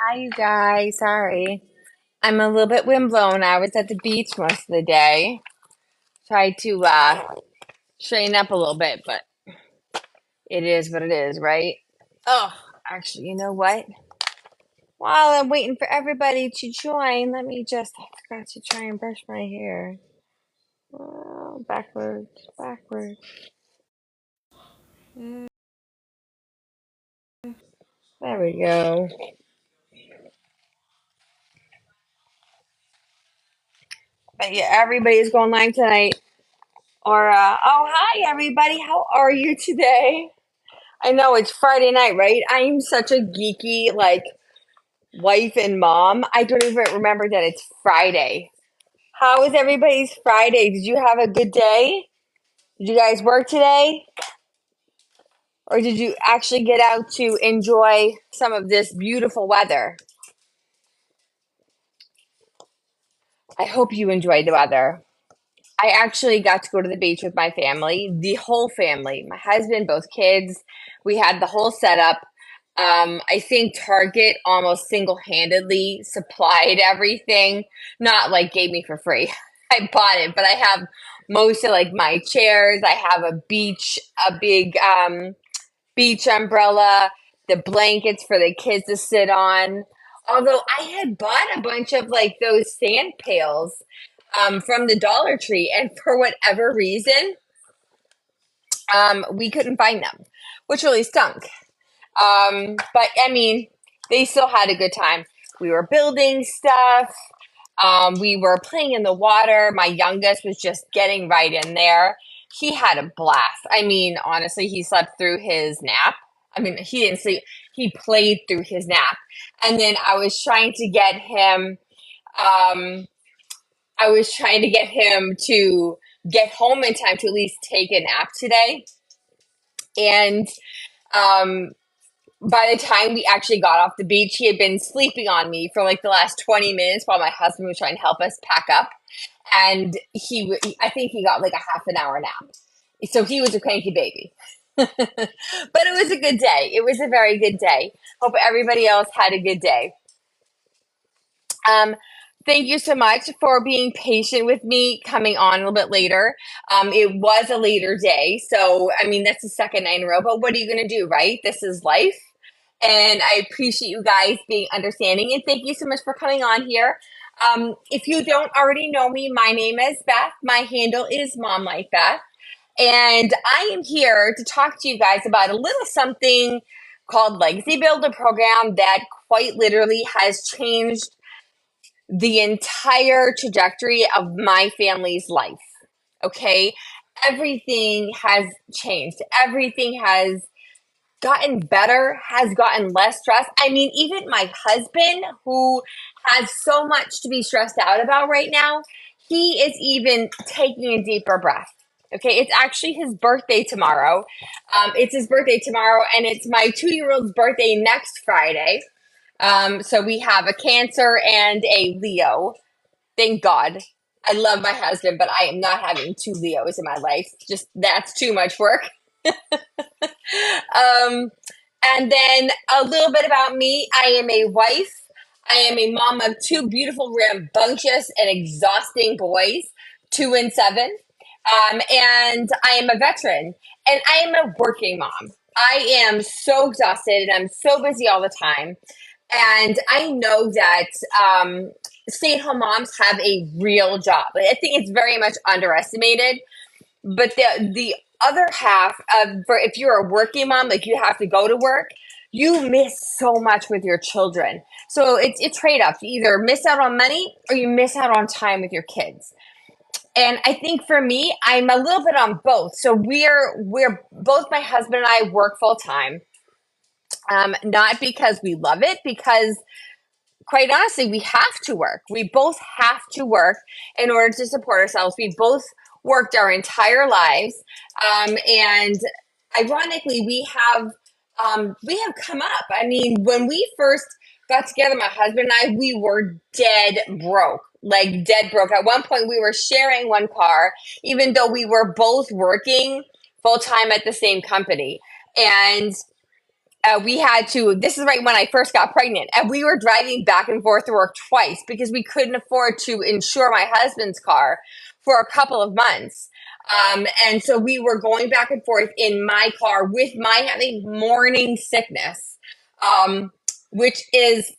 Hi, you guys. Sorry. I'm a little bit windblown. I was at the beach most of the day. Tried to straighten up a little bit, but it is what it is, right? Oh, actually, you know what? While I'm waiting for everybody to join, I forgot to try and brush my hair. Oh, backwards, backwards. Mm, There we go. But yeah, everybody's going live tonight. Oh, hi, everybody. How are you today? I know it's Friday night, right? I am such a geeky, wife and mom. I don't even remember that it's Friday. How was everybody's Friday? Did you have a good day? Did you guys work today? Or did you actually get out to enjoy some of this beautiful weather? I hope you enjoyed the weather. I actually got to go to the beach with my family, the whole family, my husband, both kids. We had the whole setup. I think Target almost single-handedly supplied everything, not like gave me for free. I bought it, but I have most of like my chairs. I have a big beach umbrella, the blankets for the kids to sit on. Although I had bought a bunch of like those sand pails from the Dollar Tree, and for whatever reason, we couldn't find them, which really stunk. But I mean, they still had a good time. We were building stuff. We were playing in the water. My youngest was just getting right in there. He had a blast. I mean, honestly, he slept through his nap. I mean, he didn't sleep. He played through his nap. And then um, I was trying to get him to get home in time to at least take a nap today. And um, by the time we actually got off the beach, he had been sleeping on me for like the last 20 minutes while my husband was trying to help us pack up. And I think he got like a half an hour nap. So he was a cranky baby. But it was a good day. It was a very good day. Hope everybody else had a good day. Um, Thank you so much for being patient with me coming on a little bit later. It was a later day. So, I mean, that's the second night in a row. But what are you going to do, right? This is life. And I appreciate you guys being understanding. And thank you so much for coming on here. If you don't already know me, my name is Beth. My handle is Mom Like Beth. And I am here to talk to you guys about a little something called Legacy Builder Program that quite literally has changed the entire trajectory of my family's life. Okay. Everything has changed. Everything has gotten better, has gotten less stressed. I mean, even my husband, who has so much to be stressed out about right now, he is even taking a deeper breath. Okay, it's actually his birthday tomorrow. It's his birthday tomorrow, and it's my 2 year old's birthday next Friday. So we have a Cancer and a Leo. Thank God. I love my husband, but I am not having two Leos in my life. Just that's too much work. Um, and then a little bit about me. I am a wife. I am a mom of two beautiful, rambunctious, and exhausting boys, 2 and 7. And I am a veteran, and I am a working mom. I am so exhausted and I'm so busy all the time. And I know that stay-at-home moms have a real job. I think it's very much underestimated. But the other half of for if you're a working mom, like you have to go to work, you miss so much with your children. So it's a trade-off. You either miss out on money or you miss out on time with your kids. And I think for me, I'm a little bit on both. So we're both my husband and I work full time. Not because we love it, because quite honestly, we have to work. We both have to work in order to support ourselves. We both worked our entire lives, and ironically, we have come up. I mean, when we first got together, my husband and I, we were dead broke. Like dead broke. At one point, we were sharing one car, even though we were both working full time at the same company. And we had to, this is right when I first got pregnant, and we were driving back and forth to work twice because we couldn't afford to insure my husband's car for a couple of months. And so we were going back and forth in my car with my having morning sickness, um, which is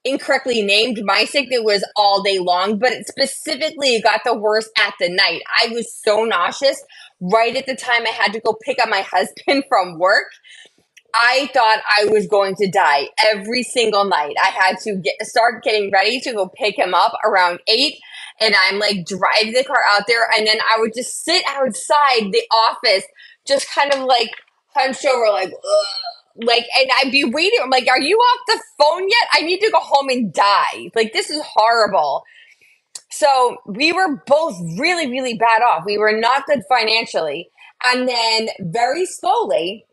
incorrectly named. My sickness was all day long, but it specifically got the worst at the night. I was so nauseous right at the time I had to go pick up my husband from work. I thought I was going to die every single night. I had to start getting ready to go pick him up around 8, and I'm like driving the car out there, and then I would just sit outside the office, just kind of like hunched over, like, ugh. Like, and I'd be waiting. I'm like, "Are you off the phone yet? I need to go home and die. Like, this is horrible." So we were both really, really bad off. We were not good financially, and then very slowly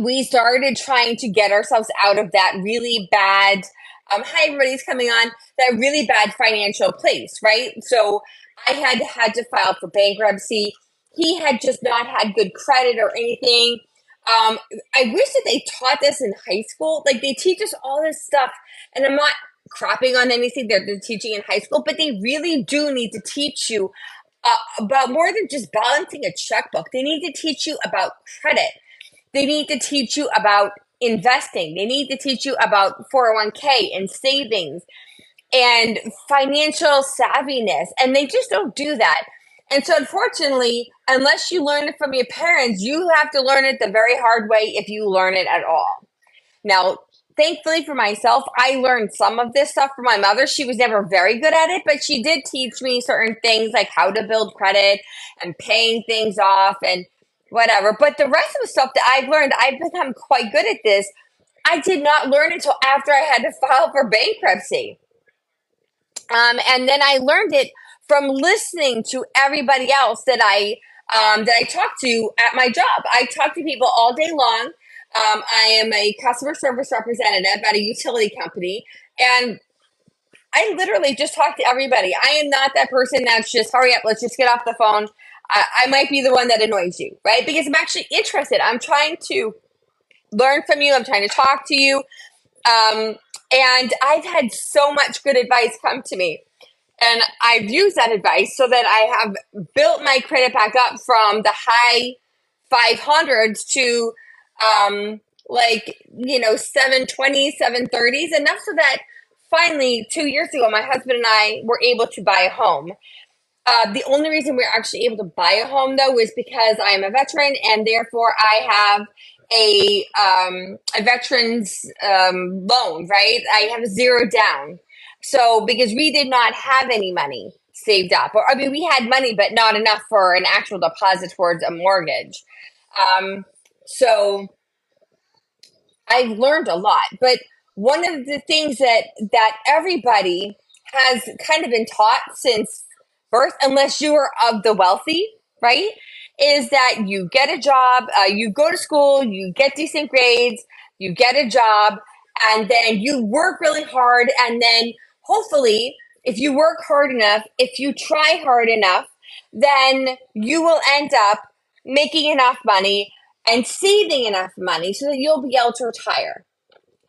we started trying to get ourselves out of that really bad, hi, everybody's coming on, that really bad financial place, right? So I had to file for bankruptcy. He had just not had good credit or anything. I wish that they taught this in high school. Like, they teach us all this stuff, and I'm not crapping on anything that they're teaching in high school, but they really do need to teach you about more than just balancing a checkbook. They need to teach you about credit. They need to teach you about investing. They need to teach you about 401k and savings and financial savviness. And they just don't do that. And so, unfortunately, unless you learn it from your parents, you have to learn it the very hard way if you learn it at all. Now, thankfully for myself, I learned some of this stuff from my mother. She was never very good at it, but she did teach me certain things like how to build credit and paying things off and whatever. But the rest of the stuff that I've learned, I've become quite good at this. I did not learn until after I had to file for bankruptcy. And then I learned it from listening to everybody else that I talked to at my job. I talk to people all day long. I am a customer service representative at a utility company, and I literally just talk to everybody. I am not that person that's just, hurry up, let's just get off the phone. I might be the one that annoys you, right? Because I'm actually interested. I'm trying to learn from you. I'm trying to talk to you. Um, and I've had so much good advice come to me. And I've used that advice so that I have built my credit back up from the high 500s to like, 720s, 730s, enough so that finally 2 years ago, my husband and I were able to buy a home. The only reason we're actually able to buy a home, though, is because I am a veteran, and therefore I have a veteran's loan, right? I have zero down. So because we did not have any money saved up, or I mean, we had money, but not enough for an actual deposit towards a mortgage. So I've learned a lot, but one of the things that everybody has kind of been taught since birth, unless you are of the wealthy, right, is that you get a job, you go to school, you get decent grades, you get a job, and then you work really hard, and then hopefully, if you work hard enough, if you try hard enough, then you will end up making enough money and saving enough money so that you'll be able to retire.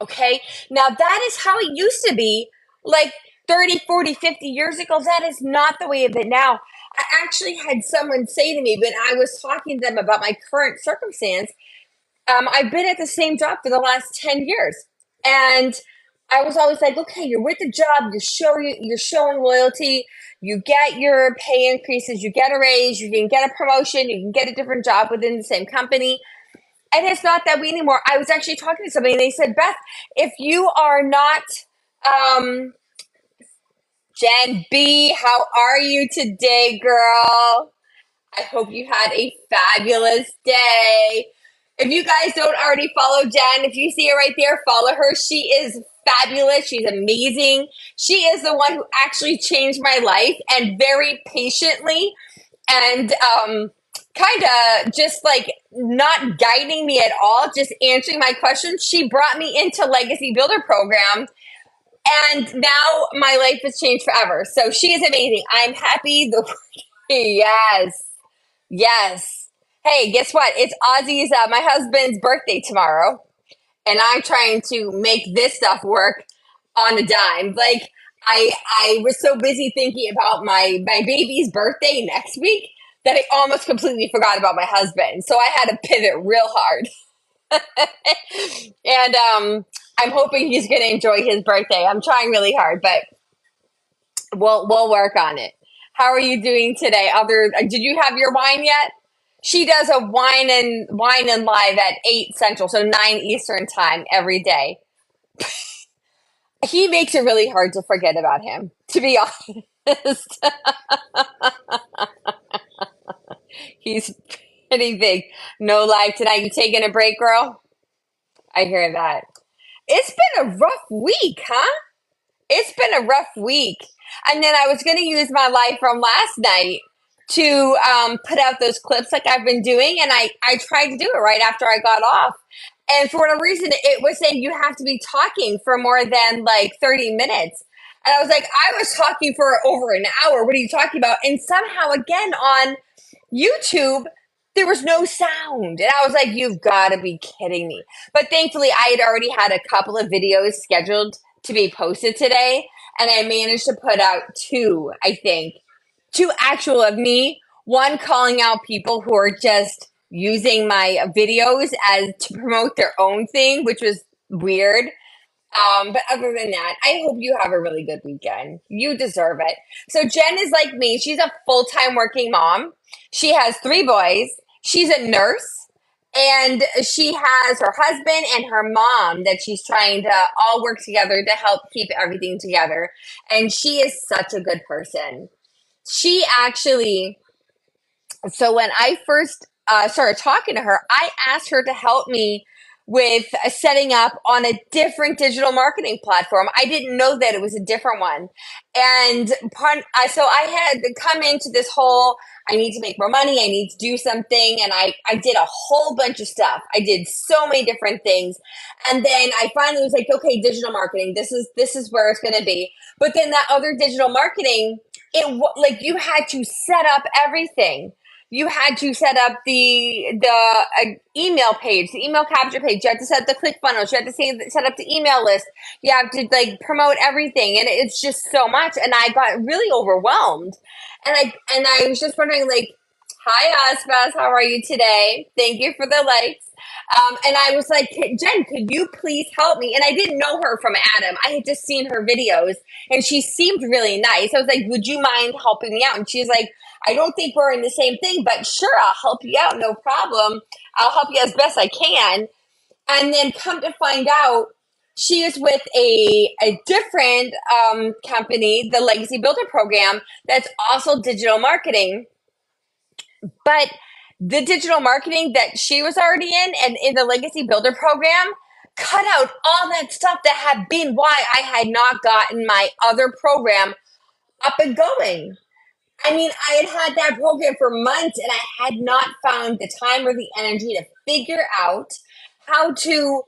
Okay. Now that is how it used to be like 30, 40, 50 years ago. That is not the way of it now. I actually had someone say to me when I was talking to them about my current circumstance, I've been at the same job for the last 10 years. And I was always like, okay, you're with the job, you're showing loyalty, you get your pay increases, you get a raise, you can get a promotion, you can get a different job within the same company. And it's not that way anymore. I was actually talking to somebody and they said, Beth, if you are not Jen B, how are you today, girl? I hope you had a fabulous day. If you guys don't already follow Jen, if you see her right there, follow her. She is fabulous. She's amazing. She is the one who actually changed my life, and very patiently and kind of just like not guiding me at all, just answering my questions. She brought me into Legacy Builder Program, and now my life has changed forever. So she is amazing. I'm happy. Yes. Yes. Hey, guess what? It's Ozzy's, my husband's birthday tomorrow. and I'm trying to make this stuff work on a dime. Like I was so busy thinking about my baby's birthday next week that I almost completely forgot about my husband. So I had to pivot real hard. And I'm hoping he's going to enjoy his birthday. I'm trying really hard, but we'll work on it. How are you doing today? Did you have your wine yet? She does a wine and live at 8 Central, so 9 Eastern time every day. He makes it really hard to forget about him, to be honest. He's pretty big. No live tonight. You taking a break, girl? I hear that. It's been a rough week, huh? It's been a rough week. And then I was going to use my live from last night to put out those clips like I've been doing. And I tried to do it right after I got off. And for whatever reason, it was saying you have to be talking for more than like 30 minutes. And I was like, I was talking for over an hour. What are you talking about? And somehow, again, on YouTube, there was no sound. And I was like, you've got to be kidding me. But thankfully, I had already had a couple of videos scheduled to be posted today. And I managed to put out two, I think, two actual of me, one calling out people who are just using my videos as to promote their own thing, which was weird. But other than that, I hope you have a really good weekend. You deserve it. So Jen is like me. She's a full-time working mom. She has 3 boys. She's a nurse. And she has her husband and her mom that she's trying to all work together to help keep everything together. And she is such a good person. She actually, so when I first started talking to her, I asked her to help me with setting up on a different digital marketing platform. I didn't know that it was a different one. And so I had to come into this whole, I need to make more money. I need to do something. And I did a whole bunch of stuff. I did so many different things. And then I finally was like, okay, digital marketing, this is where it's going to be. But then that other digital marketing, like you had to set up everything. You had to set up the email page, the email capture page. You had to set up the click funnels. You had to set up the email list. You have to like promote everything, and it's just so much. And I got really overwhelmed. And I was just wondering, like, hi, Aspas, how are you today? Thank you for the likes. And I was like, Jen, could you please help me? And I didn't know her from Adam. I had just seen her videos, and she seemed really nice. I was like, would you mind helping me out? And she's like, I don't think we're in the same thing, but sure, I'll help you out. No problem. I'll help you as best I can. And then come to find out, she is with a different company, the Legacy Builder Program, that's also digital marketing. But the digital marketing that she was already in and in the Legacy Builder Program cut out all that stuff that had been why I had not gotten my other program up and going. I mean, I had that program for months and I had not found the time or the energy to figure out how to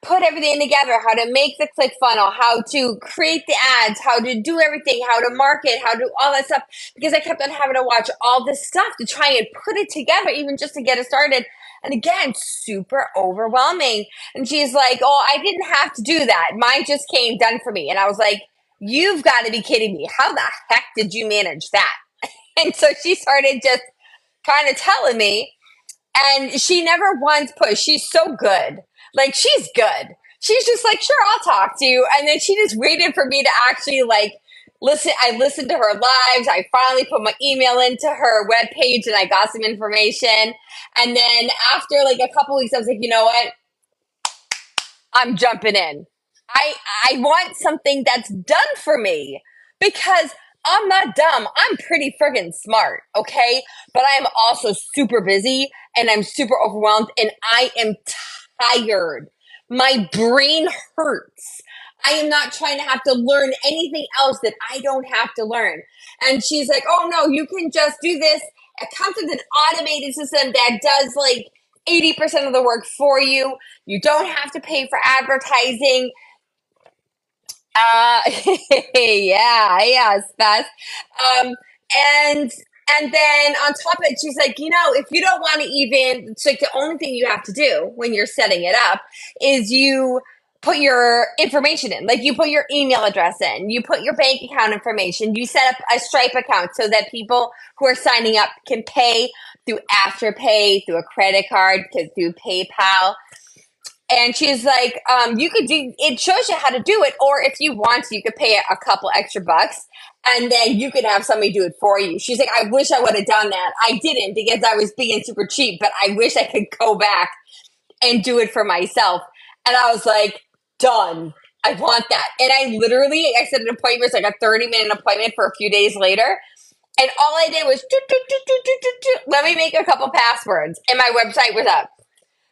put everything together, how to make the click funnel, how to create the ads, how to do everything, how to market, how to do all that stuff. Because I kept on having to watch all this stuff to try and put it together, even just to get it started. And again, super overwhelming. And she's like, oh, I didn't have to do that. Mine just came done for me. And I was like, you've got to be kidding me. How the heck did you manage that? And so she started just kind of telling me, and she never once pushed. She's so good. Like, she's good. She's just like, sure, I'll talk to you. And then she just waited for me to actually like listen. I listened to her lives. I finally put my email into her webpage and I got some information. And then after like a couple weeks, I was like, you know what? I'm jumping in. I I want something that's done for me because I'm not dumb. I'm pretty friggin' smart, okay? But I am also super busy and I'm super overwhelmed and I am tired. My brain hurts. I am not trying to have to learn anything else that I don't have to learn. And she's like, oh no, you can just do this. It comes with an automated system that does like 80% of the work for you. You don't have to pay for advertising. Uh, yeah, Spaz. Um, and And then on top of it, she's like, if you don't want to even, it's like the only thing you have to do when you're setting it up is you put your information in. Like you put your email address in, you put your bank account information, you set up a Stripe account so that people who are signing up can pay through Afterpay, through a credit card, through PayPal. And she's like, you could do, it shows you how to do it. Or if you want to, you could pay a couple extra bucks and then you could have somebody do it for you. She's like, I wish I would have done that. I didn't because I was being super cheap, but I wish I could go back and do it for myself. And I was like, done. I want that. And I set an appointment, it was like a 30-minute appointment for a few days later. And all I did was, let me make a couple passwords. And my website was up.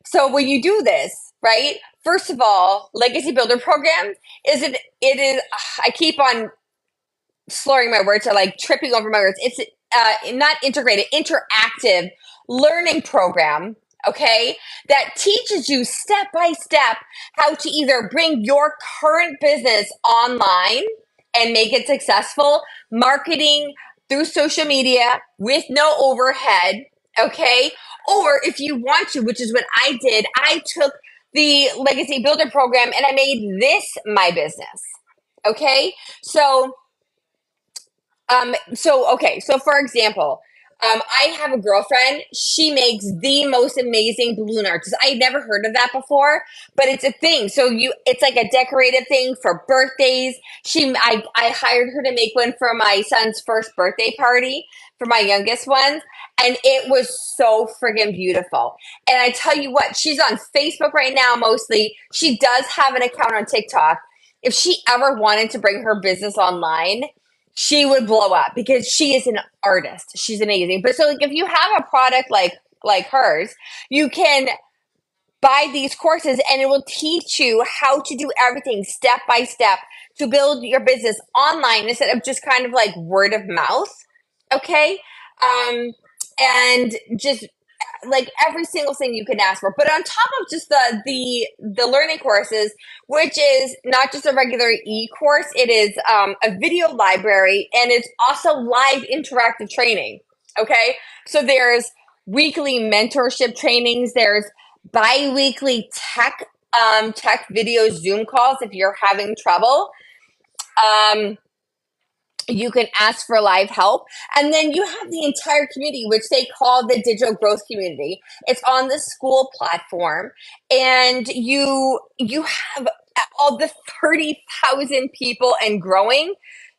So when you do this, right? First of all, Legacy Builder Program it is. I keep on slurring my words or like tripping over my words. It's not integrated, interactive learning program. Okay, that teaches you step by step how to either bring your current business online and make it successful, marketing through social media with no overhead. Okay, or if you want to, which is what I did, I took the Legacy Builder Program and I made this my business. Okay, so for example, I have a girlfriend. She makes the most amazing balloon arches. I had never heard of that before, but it's a thing. It's like a decorative thing for birthdays. I hired her to make one for my son's first birthday party for my youngest one, and it was so friggin' beautiful. And I tell you what, she's on Facebook right now mostly. She does have an account on TikTok. If she ever wanted to bring her business online, she would blow up because she is an artist. She's amazing. But so like if you have a product like hers, you can buy these courses and it will teach you how to do everything step by step to build your business online instead of just kind of like word of mouth. Okay? And just like every single thing you can ask for. But on top of just the learning courses, which is not just a regular e-course, it is a video library and it's also live interactive training. Okay, so there's weekly mentorship trainings. There's bi-weekly tech video Zoom calls if you're having trouble. You can ask for live help. And then you have the entire community, which they call the digital growth community. It's on the school platform. And you have all the 30,000 people and growing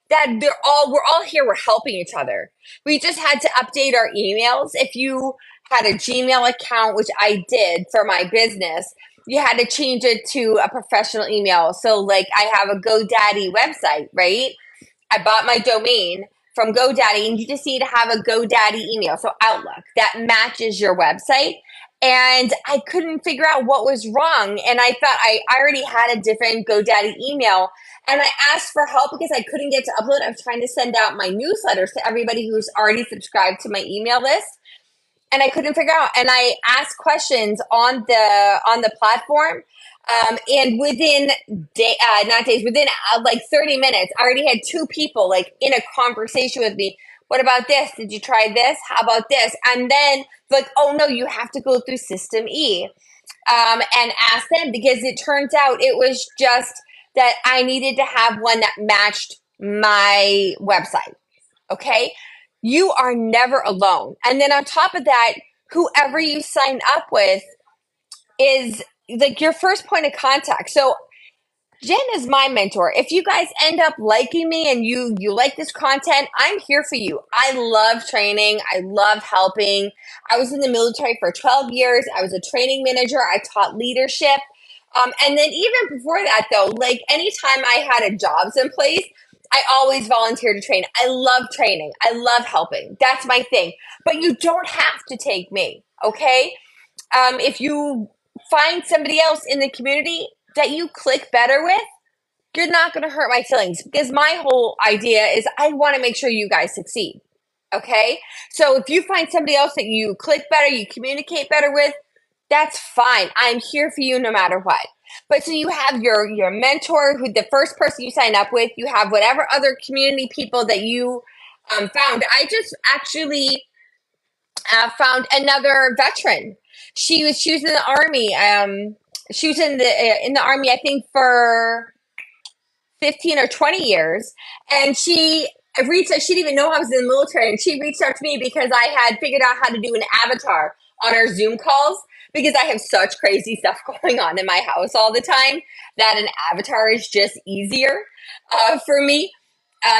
that we're all here. We're helping each other. We just had to update our emails. If you had a Gmail account, which I did for my business, you had to change it to a professional email. So like I have a GoDaddy website, right? I bought my domain from GoDaddy, and you just need to have a GoDaddy email, so Outlook, that matches your website. And I couldn't figure out what was wrong. And I thought I already had a different GoDaddy email. And I asked for help because I couldn't get to upload. I was trying to send out my newsletters to everybody who's already subscribed to my email list. And I couldn't figure out. And I asked questions on the platform. And within not days, within like 30 minutes, I already had two people like in a conversation with me. What about this? Did you try this? How about this? And then like, oh no, you have to go through System E and ask them because it turns out it was just that I needed to have one that matched my website. Okay. You are never alone. And then on top of that, whoever you sign up with is like your first point of contact. So Jen is my mentor. If you guys end up liking me and you like this content, I'm here for you. I love training. I love helping. I was in the military for 12 years. I was a training manager. I taught leadership. And then even before that, though, like anytime I had a jobs in place, I always volunteered to train. I love training. I love helping. That's my thing. But you don't have to take me, okay? If you find somebody else in the community that you click better with, you're not going to hurt my feelings because my whole idea is I want to make sure you guys succeed. Okay? So if you find somebody else that you click better, you communicate better with, that's fine. I'm here for you no matter what. But so you have your mentor, who the first person you sign up with, you have whatever other community people that you found. I just actually found another veteran. She was in the army. She was in the army, I think, for 15 or 20 years. And I reached out, she didn't even know I was in the military. And she reached out to me because I had figured out how to do an avatar on our Zoom calls because I have such crazy stuff going on in my house all the time that an avatar is just easier for me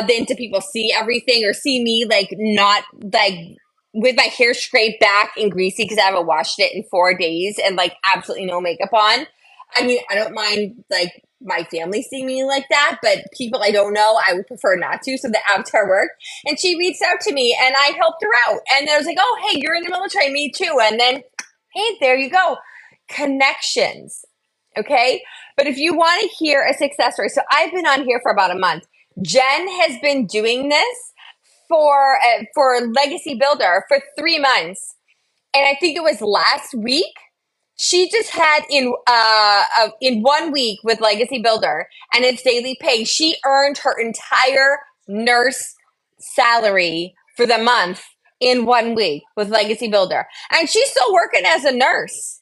than to people see everything or see me like not like with my hair straight back and greasy because I haven't washed it in 4 days and like absolutely no makeup on. I mean, I don't mind like my family seeing me like that, but people I don't know, I would prefer not to. So the avatar worked. And she reached out to me and I helped her out. And I was like, oh, hey, you're in the military, me too. And then, hey, there you go. Connections. Okay. But if you want to hear a success story, so I've been on here for about a month. Jen has been doing this for Legacy Builder for 3 months. And I think it was last week she just had in 1 week with Legacy Builder and its daily pay, she earned her entire nurse salary for the month in 1 week with Legacy Builder, and she's still working as a nurse.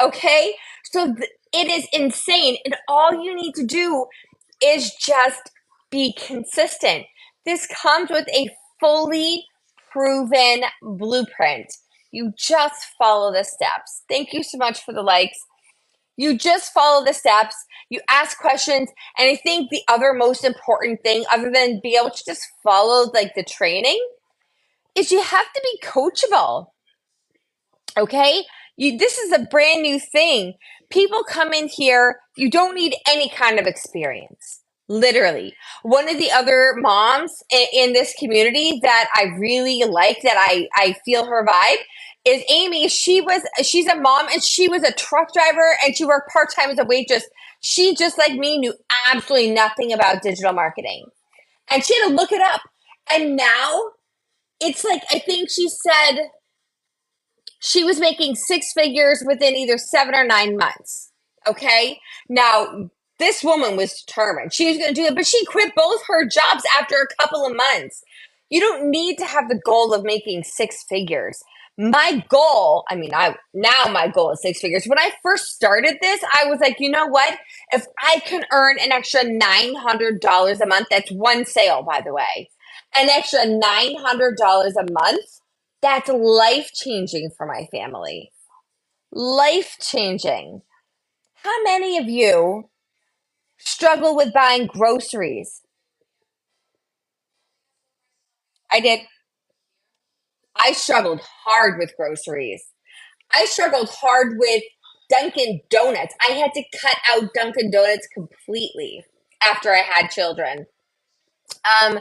Okay, so it is insane, and all you need to do is just be consistent. This comes with a fully proven blueprint. You just follow the steps. Thank you so much for the likes. You just follow the steps. You ask questions. And I think the other most important thing, other than be able to just follow like the training, is you have to be coachable. Okay? This is a brand new thing. People come in here, you don't need any kind of experience. Literally. One of the other moms in this community that I really like, that I feel her vibe, is Amy. She's a mom and she was a truck driver and she worked part-time as a waitress. She, just like me, knew absolutely nothing about digital marketing. And she had to look it up. And now it's like, I think she said she was making six figures within either 7 or 9 months. Okay. Now, this woman was determined. She was going to do it, but she quit both her jobs after a couple of months. You don't need to have the goal of making six figures. My goal, I mean, now my goal is six figures. When I first started this, I was like, you know what? If I can earn an extra $900 a month, that's one sale, by the way, an extra $900 a month, that's life changing for my family. Life changing. How many of you struggle with buying groceries? I did. I struggled hard with groceries. I struggled hard with Dunkin' Donuts. I had to cut out Dunkin' Donuts completely after I had children. Um,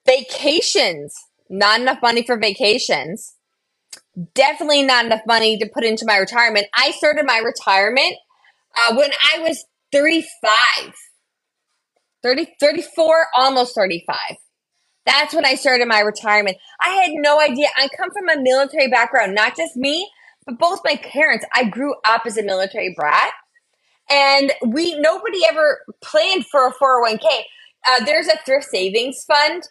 Vacations. Not enough money for vacations. Definitely not enough money to put into my retirement. I started my retirement when I was 35, 30, 34, almost 35. That's when I started my retirement. I had no idea. I come from a military background, not just me, but both my parents. I grew up as a military brat, and nobody ever planned for a 401k. There's a thrift savings fund,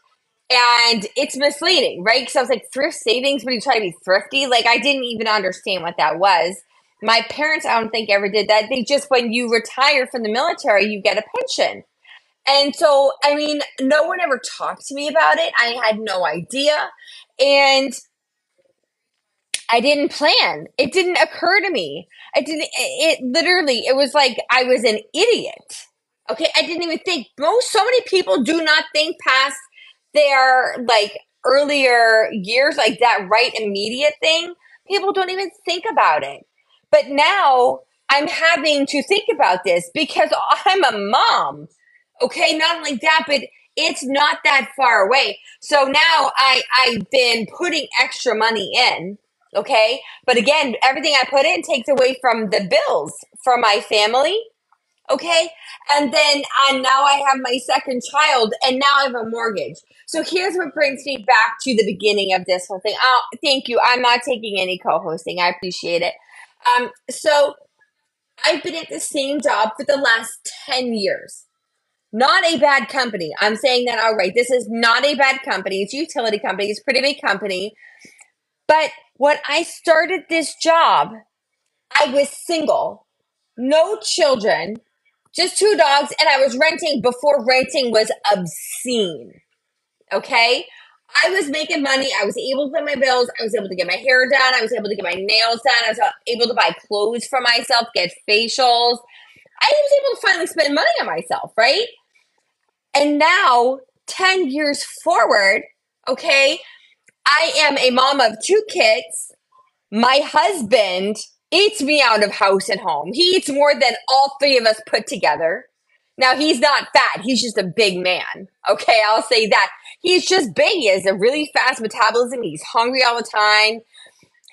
and it's misleading, right? Because I was like, thrift savings, when you try to be thrifty, like I didn't even understand what that was. My parents, I don't think, ever did that. They just, when you retire from the military, you get a pension. And so, I mean, no one ever talked to me about it. I had no idea. And I didn't plan. It didn't occur to me. It literally, it was like I was an idiot. Okay. I didn't even think. So many people do not think past their like earlier years, like that right immediate thing. People don't even think about it. But now I'm having to think about this because I'm a mom. Okay, not only that, but it's not that far away. So now I've been putting extra money in. Okay, but again, everything I put in takes away from the bills for my family. Okay, and then now I have my second child, and now I have a mortgage. So here's what brings me back to the beginning of this whole thing. Oh, thank you. I'm not taking any co-hosting. I appreciate it. So I've been at the same job for the last 10 years. Not a bad company. I'm saying that outright. This is not a bad company. It's a utility company. It's a pretty big company. But when I started this job, I was single, no children, just two dogs, and I was renting before renting was obscene. Okay? I was making money. I was able to pay my bills. I was able to get my hair done. I was able to get my nails done. I was able to buy clothes for myself, get facials. I was able to finally spend money on myself, right? And now, 10 years forward, okay, I am a mom of two kids. My husband eats me out of house and home. He eats more than all three of us put together. Now, he's not fat. He's just a big man. Okay, I'll say that. He's just big. He has a really fast metabolism. He's hungry all the time.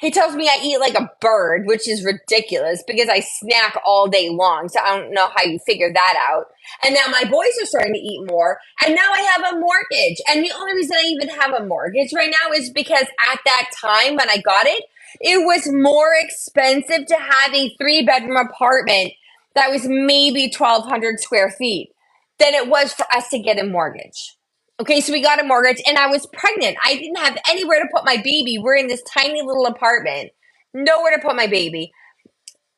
He tells me I eat like a bird, which is ridiculous because I snack all day long. So I don't know how you figure that out. And now my boys are starting to eat more. And now I have a mortgage. And the only reason I even have a mortgage right now is because at that time when I got it, it was more expensive to have a 3-bedroom apartment that was maybe 1,200 square feet than it was for us to get a mortgage. Okay, so we got a mortgage and I was pregnant. I didn't have anywhere to put my baby. We're in this tiny little apartment, nowhere to put my baby.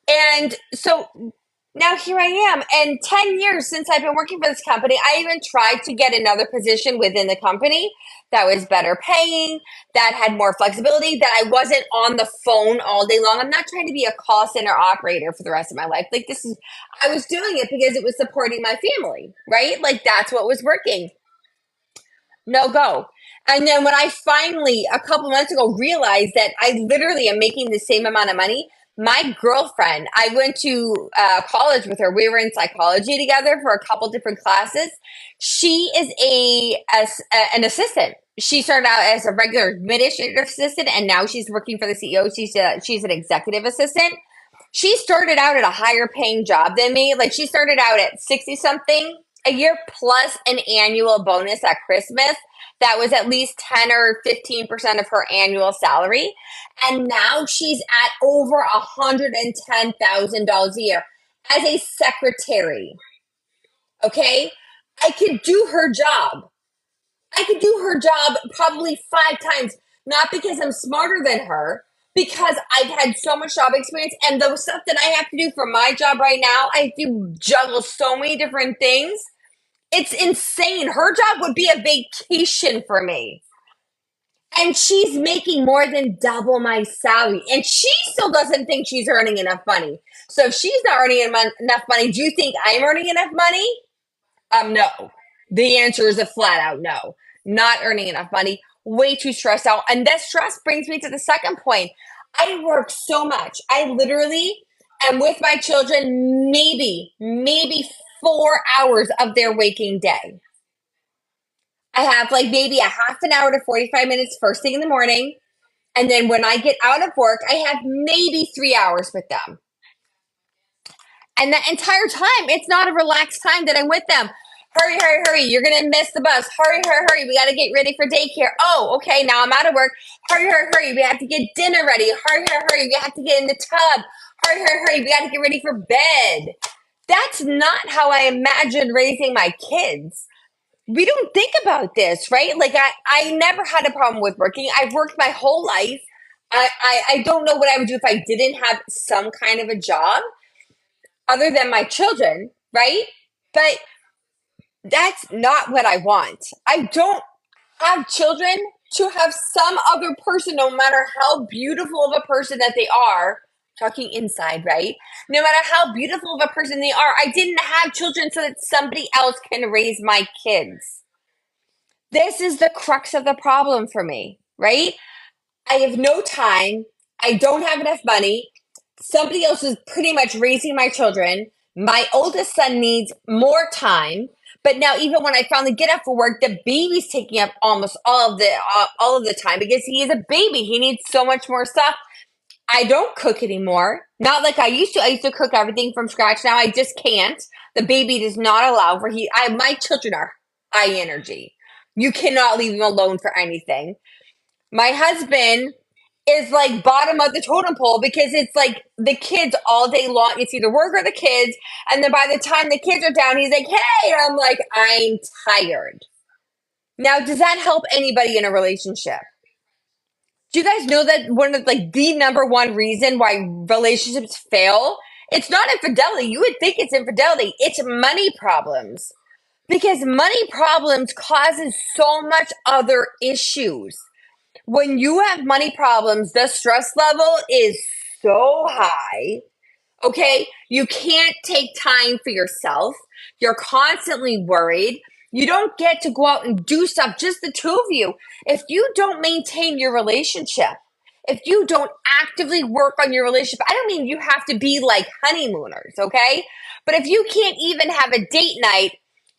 And so now here I am. And 10 years since I've been working for this company, I even tried to get another position within the company that was better paying, that had more flexibility, that I wasn't on the phone all day long. I'm not trying to be a call center operator for the rest of my life. Like I was doing it because it was supporting my family, right? Like that's what was working. No go. And then when I finally, a couple months ago, realized that I literally am making the same amount of money, my girlfriend, I went to college with her. We were in psychology together for a couple different classes. She is an assistant. She started out as a regular administrative assistant, and now she's working for the CEO. She's an executive assistant. She started out at a higher paying job than me. Like she started out at 60 something a year plus an annual bonus at Christmas. That was at least 10 or 15% of her annual salary. And now she's at over $110,000 a year as a secretary. Okay. I could do her job. I could do her job probably 5 times, not because I'm smarter than her, because I've had so much job experience and the stuff that I have to do for my job right now, I do juggle so many different things. It's insane. Her job would be a vacation for me. And she's making more than double my salary. And she still doesn't think she's earning enough money. So if she's not earning enough money, do you think I'm earning enough money? No. The answer is a flat out no. Not earning enough money, way too stressed out. And that stress brings me to the second point. I work so much. I literally am with my children maybe 4 hours of their waking day. I have like maybe a half an hour to 45 minutes first thing in the morning. And then when I get out of work, I have maybe 3 hours with them. And that entire time, it's not a relaxed time that I'm with them. Hurry, hurry, hurry. You're going to miss the bus. Hurry, hurry, hurry. We got to get ready for daycare. Oh, okay. Now I'm out of work. Hurry, hurry, hurry. We have to get dinner ready. Hurry, hurry, hurry. We have to get in the tub. Hurry, hurry, hurry. We got to get ready for bed. That's not how I imagined raising my kids. We don't think about this, right? Like I never had a problem with working. I've worked my whole life. I don't know what I would do if I didn't have some kind of a job other than my children, right? But that's not what I want. I don't have children to have some other person, no matter how beautiful of a person that they are, talking inside, right? No matter how beautiful of a person they are, I didn't have children so that somebody else can raise my kids. This is the crux of the problem for me, right? I have no time. I don't have enough money. Somebody else is pretty much raising my children. My oldest son needs more time. But now, even when I finally get up for work, the baby's taking up almost all of the time because he is a baby. He needs so much more stuff. I don't cook anymore. Not like I used to. I used to cook everything from scratch. Now I just can't. The baby does not allow for my children are high energy. You cannot leave them alone for anything. My husband is like bottom of the totem pole because it's like the kids all day long. It's either work or the kids. And then by the time the kids are down, he's like, hey, and I'm like, I'm tired. Now, does that help anybody in a relationship? Do you guys know that one of like the number one reason why relationships fail? It's not infidelity. You would think it's infidelity. It's money problems. Because money problems causes so much other issues. When you have money problems, the stress level is so high. Okay. You can't take time for yourself. You're constantly worried. You don't get to go out and do stuff, just the two of you. If you don't maintain your relationship, if you don't actively work on your relationship, I don't mean you have to be like honeymooners, okay? But if you can't even have a date night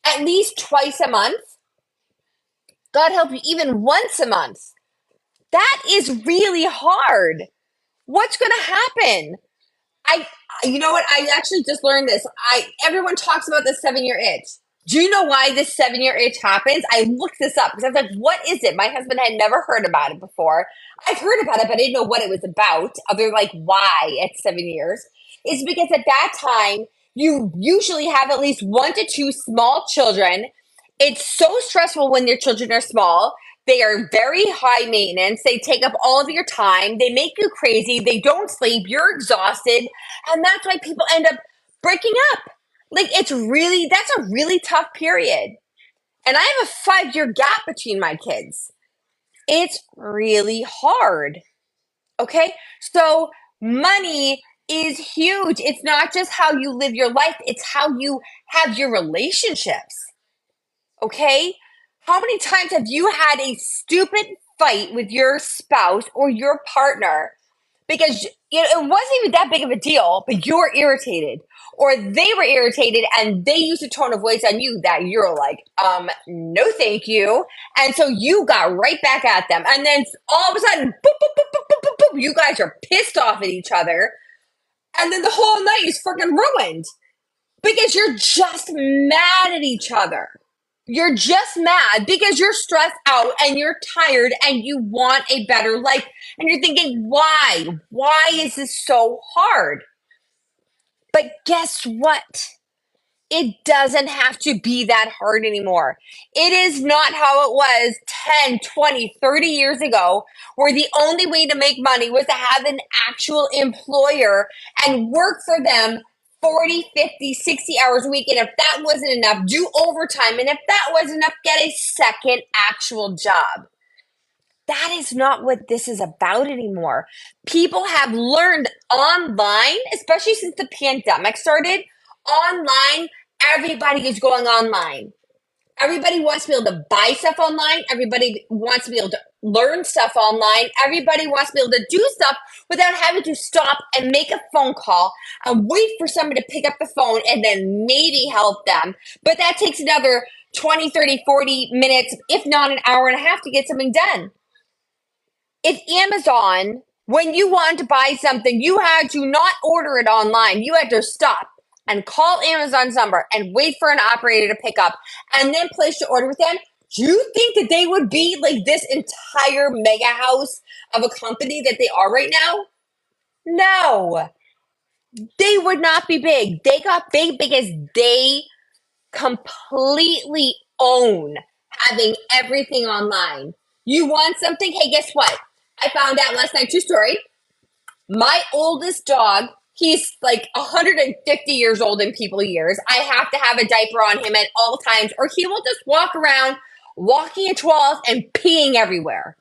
at least twice a month, God help you, even once a month, that is really hard. What's going to happen? I, you know what? I actually just learned this. Everyone talks about the 7-year itch. Do you know why this 7-year itch happens? I looked this up because I was like, what is it? My husband had never heard about it before. I've heard about it, but I didn't know what it was about, other like why at 7 years. It's because at that time, you usually have at least 1 to 2 small children. It's so stressful when your children are small. They are very high maintenance. They take up all of your time. They make you crazy. They don't sleep. You're exhausted. And that's why people end up breaking up. Like, that's a really tough period. And I have a 5-year gap between my kids. It's really hard. Okay. So, money is huge. It's not just how you live your life, it's how you have your relationships. Okay. How many times have you had a stupid fight with your spouse or your partner because it wasn't even that big of a deal, but you're irritated, or they were irritated and they used a tone of voice on you that you're like, no, thank you, and so you got right back at them, and then all of a sudden, boop, boop, boop, boop, boop, boop, boop, you guys are pissed off at each other, and then the whole night is freaking ruined because you're just mad at each other. You're just mad because you're stressed out and you're tired and you want a better life. And you're thinking, why? Why is this so hard? But guess what? It doesn't have to be that hard anymore. It is not how it was 10, 20, 30 years ago, where the only way to make money was to have an actual employer and work for them 40, 50, 60 hours a week. And if that wasn't enough, do overtime. And if that wasn't enough, get a second actual job. That is not what this is about anymore. People have learned online, especially since the pandemic started, online, everybody is going online. Everybody wants to be able to buy stuff online. Everybody wants to be able to learn stuff online. Everybody wants to be able to do stuff without having to stop and make a phone call and wait for somebody to pick up the phone and then maybe help them. But that takes another 20, 30, 40 minutes, if not an hour and a half to get something done. If Amazon, when you wanted to buy something, you had to not order it online. You had to stop and call Amazon's number and wait for an operator to pick up and then place your order with them. Do you think that they would be like this entire mega house of a company that they are right now? No, they would not be big. They got big because they completely own having everything online. You want something? Hey, guess what? I found out last night, true story. My oldest dog, he's like 150 years old in people years. I have to have a diaper on him at all times, or he will just walk around walking a 12 and peeing everywhere.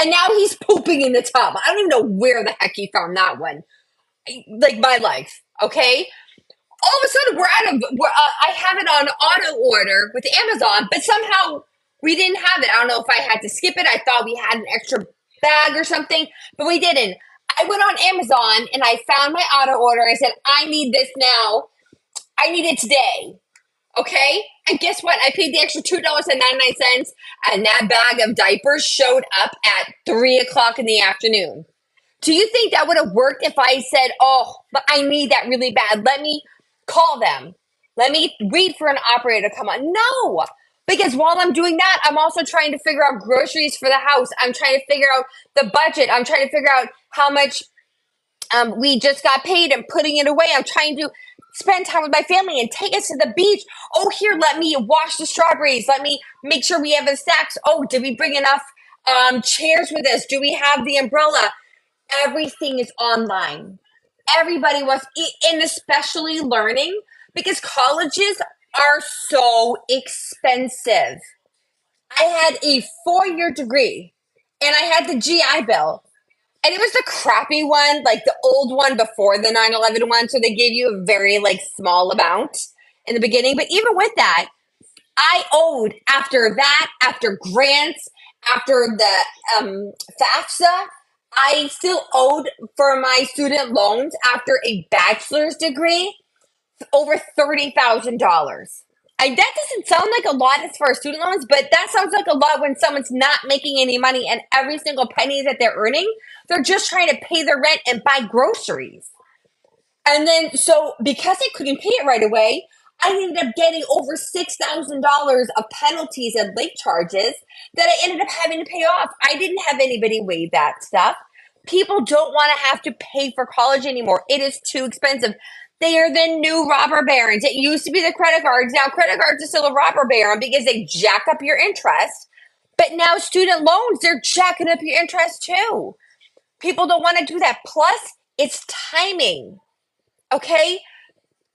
And now he's pooping in the tub. I don't even know where the heck he found that one. Like my life, okay? All of a sudden I have it on auto order with Amazon, but somehow we didn't have it. I don't know if I had to skip it. I thought we had an extra bag or something, but we didn't. I went on Amazon and I found my auto order. I said, I need this now. I need it today. Okay. And guess what? I paid the extra $2.99 and that bag of diapers showed up at 3 o'clock in the afternoon. Do you think that would have worked if I said, oh, but I need that really bad. Let me call them. Let me wait for an operator to come on. No. Because while I'm doing that, I'm also trying to figure out groceries for the house. I'm trying to figure out the budget. I'm trying to figure out how much we just got paid and putting it away. I'm trying to spend time with my family and take us to the beach. Oh, here, let me wash the strawberries. Let me make sure we have the snacks. Oh, did we bring enough chairs with us? Do we have the umbrella? Everything is online. Everybody wants, and especially learning, because colleges are so expensive. I had a 4-year degree and I had the GI Bill. And it was the crappy one, like the old one before the 9/11 one. So they gave you a very like small amount in the beginning. But even with that, I owed after that, after grants, after the FAFSA, I still owed for my student loans after a bachelor's degree over $30,000. That doesn't sound like a lot as far as student loans, but that sounds like a lot when someone's not making any money and every single penny that they're earning, they're just trying to pay their rent and buy groceries. And then, so because I couldn't pay it right away, I ended up getting over $6,000 of penalties and late charges that I ended up having to pay off. I didn't have anybody waive that stuff. People don't want to have to pay for college anymore. It is too expensive. They are the new robber barons. It used to be the credit cards. Now credit cards are still a robber baron because they jack up your interest. But now student loans, they're jacking up your interest too. People don't want to do that. Plus, it's timing. Okay?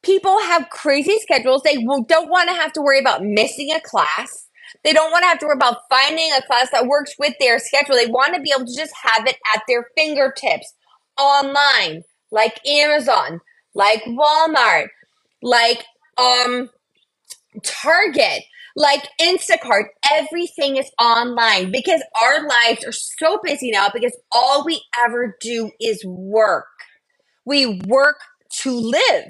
People have crazy schedules. They don't want to have to worry about missing a class. They don't want to have to worry about finding a class that works with their schedule. They want to be able to just have it at their fingertips online, like Amazon, like Walmart, like Target, like Instacart. Everything is online because our lives are so busy now because all we ever do is work. We work to live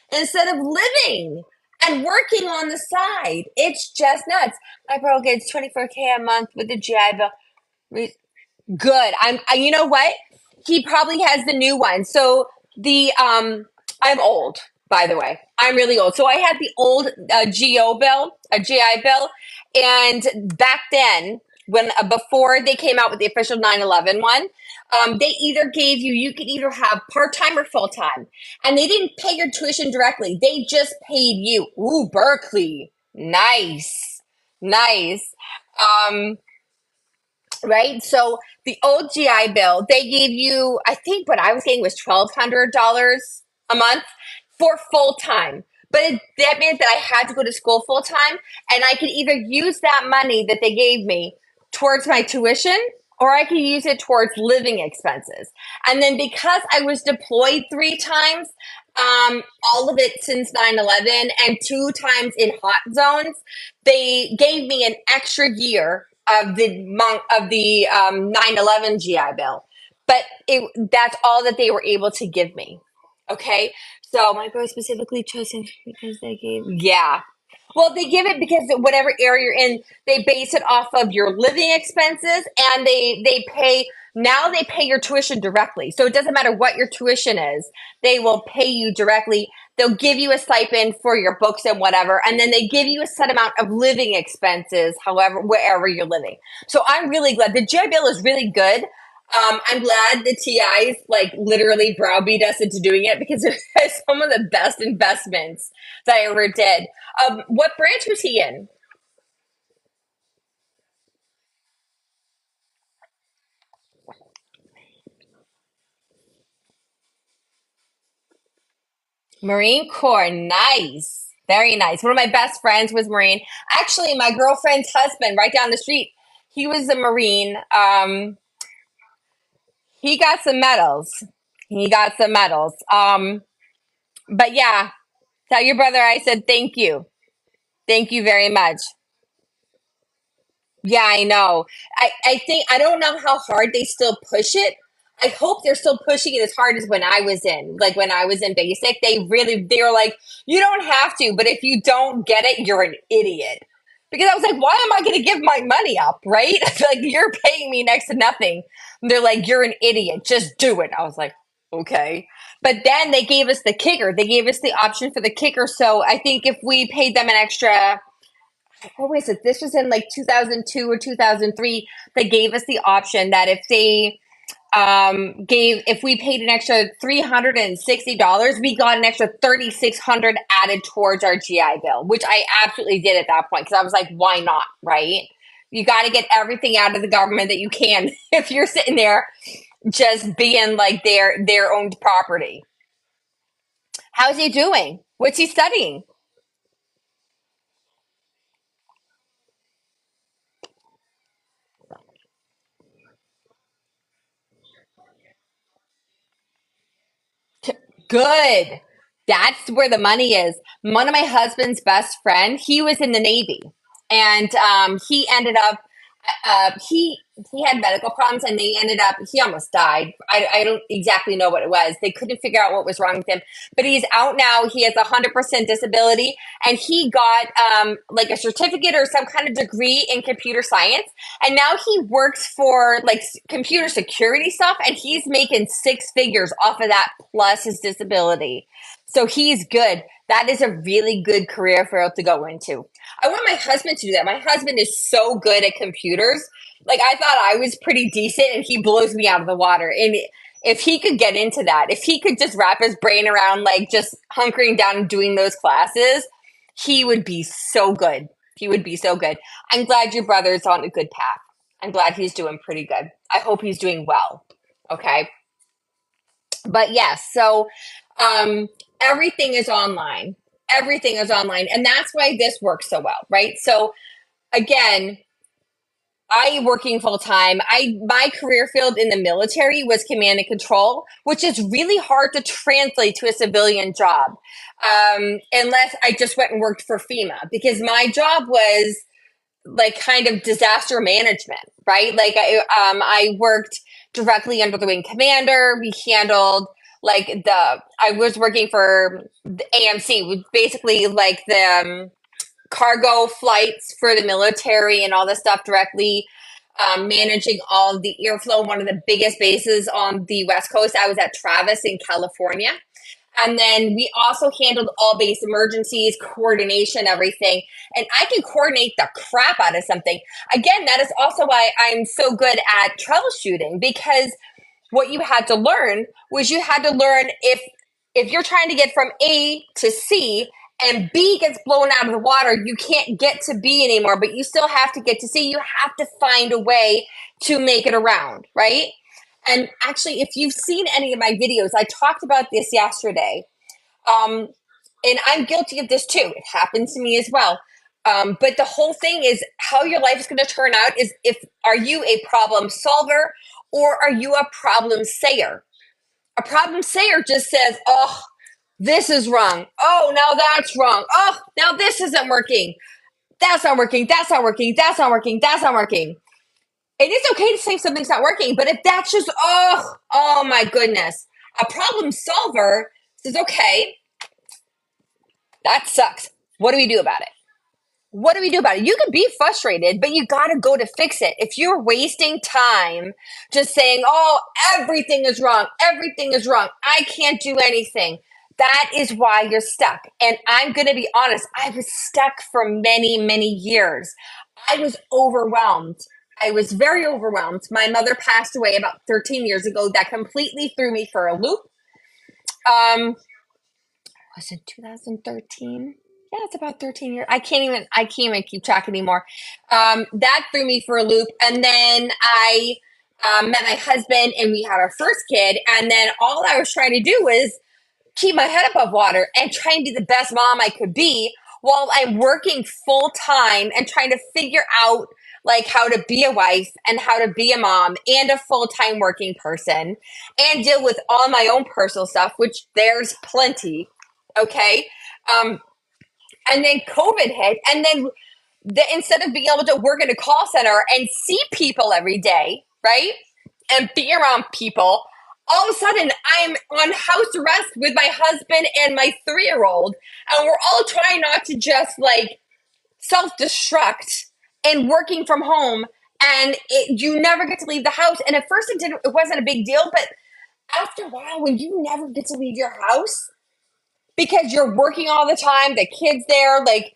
instead of living and working on the side. It's just nuts. My bro gets 24K a month with the GI Bill. Good. You know what? He probably has the new one. So the I'm old, by the way. I'm really old. So I had the old GO bill, a GI Bill, and back then, when before they came out with the official 9/11 one, they either gave you, you could either have part time or full time, and they didn't pay your tuition directly. They just paid you. Ooh, Berkeley, nice, nice. Um, right? So the old GI Bill, they gave you, I think what I was getting was $1,200 a month for full time. But that meant that I had to go to school full time, and I could either use that money that they gave me towards my tuition, or I could use it towards living expenses. And then because I was deployed 3 times, all of it since 9/11, and 2 times in hot zones, they gave me an extra year of the 9/11 GI Bill, but that's all that they were able to give me. Okay, so my bro specifically chosen because they gave, yeah. Well, they give it because whatever area you're in, they base it off of your living expenses, and they pay your tuition directly. So it doesn't matter what your tuition is, they will pay you directly. They'll give you a stipend for your books and whatever, and then they give you a set amount of living expenses, however, wherever you're living. So I'm really glad the GI Bill is really good. I'm glad the TIs like literally browbeat us into doing it because it's some of the best investments that I ever did. What branch was he in? Marine Corps. Nice. Very nice. One of my best friends was Marine. Actually, my girlfriend's husband, right down the street, he was a Marine. He got some medals. He got some medals. But yeah, tell your brother I said thank you. Thank you very much. Yeah, I know. I think I don't know how hard they still push it. I hope they're still pushing it as hard as when I was in, like when I was in basic. They were like, you don't have to, but if you don't get it, you're an idiot. Because I was like, why am I going to give my money up, right? Like you're paying me next to nothing. And they're like, you're an idiot. Just do it. I was like, okay. But then they gave us the kicker. They gave us the option for the kicker. So I think if we paid them an extra what was it? This was in like 2002 or 2003. They gave us the option that if we paid an extra $360, we got an extra 3,600 added towards our GI Bill, which I absolutely did at that point because I was like, why not, right? You got to get everything out of the government that you can if you're sitting there just being like their owned property. How's he doing? What's he studying? Good. That's where the money is. One of my husband's best friend, he was in the Navy, and he ended up he had medical problems, and they ended up he almost died. I don't exactly know what it was. They couldn't figure out what was wrong with him, but he's out now. He has 100% disability, and he got like a certificate or some kind of degree in computer science, and now he works for like computer security stuff, and he's making six figures off of that plus his disability. So he's good. That is a really good career for him to go into. I want my husband to do that. My husband is so good at computers. Like I thought I was pretty decent, and he blows me out of the water. And if he could get into that, if he could just wrap his brain around like just hunkering down and doing those classes, he would be so good. He would be so good. I'm glad your brother's on a good path. I'm glad he's doing pretty good. I hope he's doing well. Okay. But yes, so um, everything is online. Everything is online. And that's why this works so well, right? So again, I working full time. I my career field in the military was command and control, which is really hard to translate to a civilian job, unless I just went and worked for FEMA because my job was like kind of disaster management, right? Like I worked directly under the wing commander. We handled like I was working for the AMC, which basically like the cargo flights for the military and all this stuff directly. Managing all of the airflow, one of the biggest bases on the West Coast. I was at Travis in California. And then we also handled all base emergencies, coordination, everything. And I can coordinate the crap out of something. Again, that is also why I'm so good at troubleshooting because what you had to learn was you had to learn if you're trying to get from A to C and B gets blown out of the water, you can't get to B anymore, but you still have to get to C. You have to find a way to make it around, right? And actually, if you've seen any of my videos, I talked about this yesterday. Um, and I'm guilty of this too. It happened to me as well. But the whole thing is how your life is going to turn out is if are you a problem solver or are you a problem sayer? A problem sayer just says, "Oh, this is wrong. Oh, now that's wrong. Oh, now this isn't working. That's not working. That's not working. That's not working. That's not working." It is okay to say something's not working, but if that's just oh my goodness, a problem solver says, "Okay, that sucks. What do we do about it?" What do we do about it? You can be frustrated, but you got to go to fix it. If you're wasting time just saying, oh, everything is wrong, everything is wrong, I can't do anything, that is why you're stuck. And I'm going to be honest, I was stuck for many, many years. I was overwhelmed. I was very overwhelmed. My mother passed away about 13 years ago. That completely threw me for a loop. Um, was it 2013? Yeah, it's about 13 years. I can't even keep track anymore. That threw me for a loop. And then I met my husband and we had our first kid. And then all I was trying to do was keep my head above water and try and be the best mom I could be while I'm working full time and trying to figure out like how to be a wife and how to be a mom and a full time working person and deal with all my own personal stuff, which there's plenty. Okay. Um, and then COVID hit, and then instead of being able to work in a call center and see people every day, right, and be around people, all of a sudden I'm on house arrest with my husband and my 3-year-old, and we're all trying not to just like self-destruct and working from home, and you never get to leave the house. And at first it wasn't a big deal, but after a while, when you never get to leave your house because you're working all the time, the kids there, like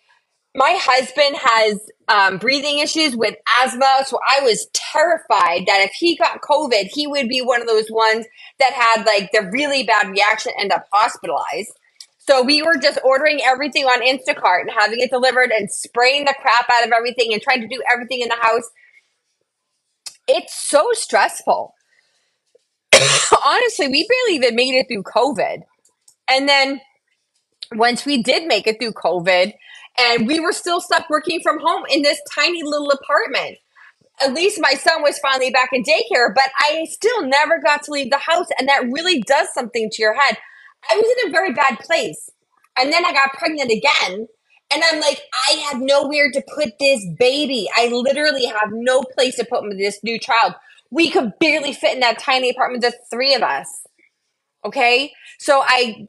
My husband has breathing issues with asthma, so I was terrified that if he got COVID, he would be one of those ones that had like the really bad reaction, end up hospitalized. So we were just ordering everything on Instacart and having it delivered and spraying the crap out of everything and trying to do everything in the house. It's so stressful. Honestly, we barely even made it through COVID. And then once we did make it through COVID, and we were still stuck working from home in this tiny little apartment. At least my son was finally back in daycare, but I still never got to leave the house. And that really does something to your head. I was in a very bad place. And then I got pregnant again. And I'm like, I have nowhere to put this baby. I literally have no place to put this new child. We could barely fit in that tiny apartment, the three of us. Okay. So I